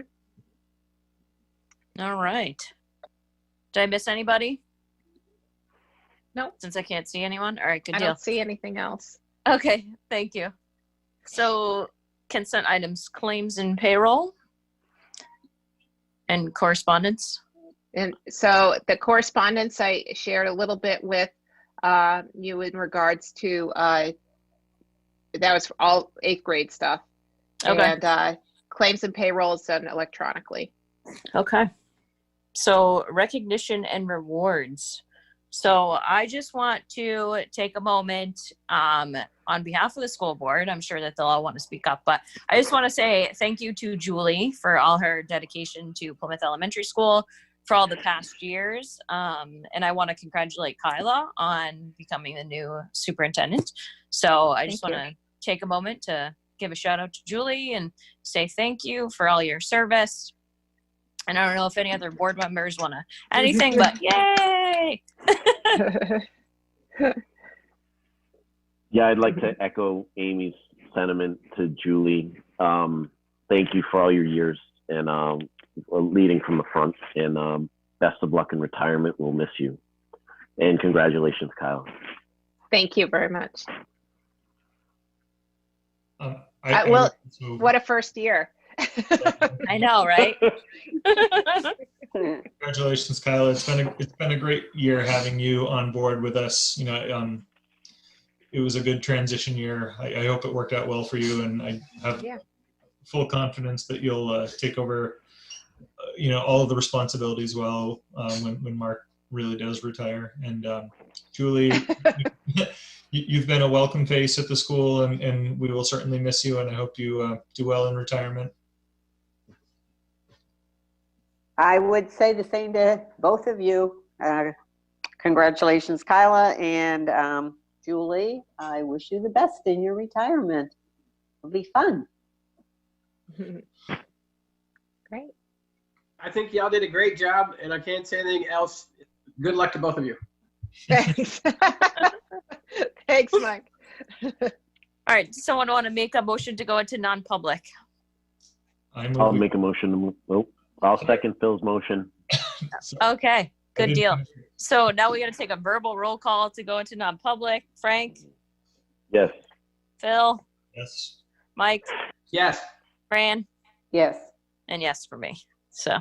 All right. Did I miss anybody?
No.
Since I can't see anyone? All right, good deal.
I don't see anything else.
Okay, thank you. So consent items, claims and payroll, and correspondence.
And so the correspondence I shared a little bit with you in regards to, that was all 8th grade stuff.
Okay.
And claims and payroll is done electronically.
Okay. So recognition and rewards. So I just want to take a moment on behalf of the school board. I'm sure that they'll all want to speak up, but I just want to say thank you to Julie for all her dedication to Plymouth Elementary School for all the past years. And I want to congratulate Kyla on becoming the new superintendent. So I just want to take a moment to give a shout out to Julie and say thank you for all your service. And I don't know if any other board members want to anything, but yay!
Yeah, I'd like to echo Amy's sentiment to Julie. Thank you for all your years and leading from the front, and best of luck in retirement. We'll miss you. And congratulations, Kyle.
Thank you very much. What a first year.
I know, right?
Congratulations, Kyla. It's been a great year having you on board with us. You know, it was a good transition year. I hope it worked out well for you, and I have full confidence that you'll take over, all of the responsibilities well when Mark really does retire. And Julie, you've been a welcome face at the school, and we will certainly miss you. And I hope you do well in retirement.
I would say the same to both of you. Congratulations, Kyla, and Julie. I wish you the best in your retirement. It'll be fun.
Great.
I think y'all did a great job, and I can't say anything else. Good luck to both of you.
Thanks. Thanks, Mike.
All right. Does someone want to make a motion to go into non-public?
I'll make a motion. I'll second Phil's motion.
Okay, good deal. So now we got to take a verbal roll call to go into non-public. Frank?
Yes.
Phil?
Yes.
Mike?
Yes.
Fran?
Yes.
And yes for me. So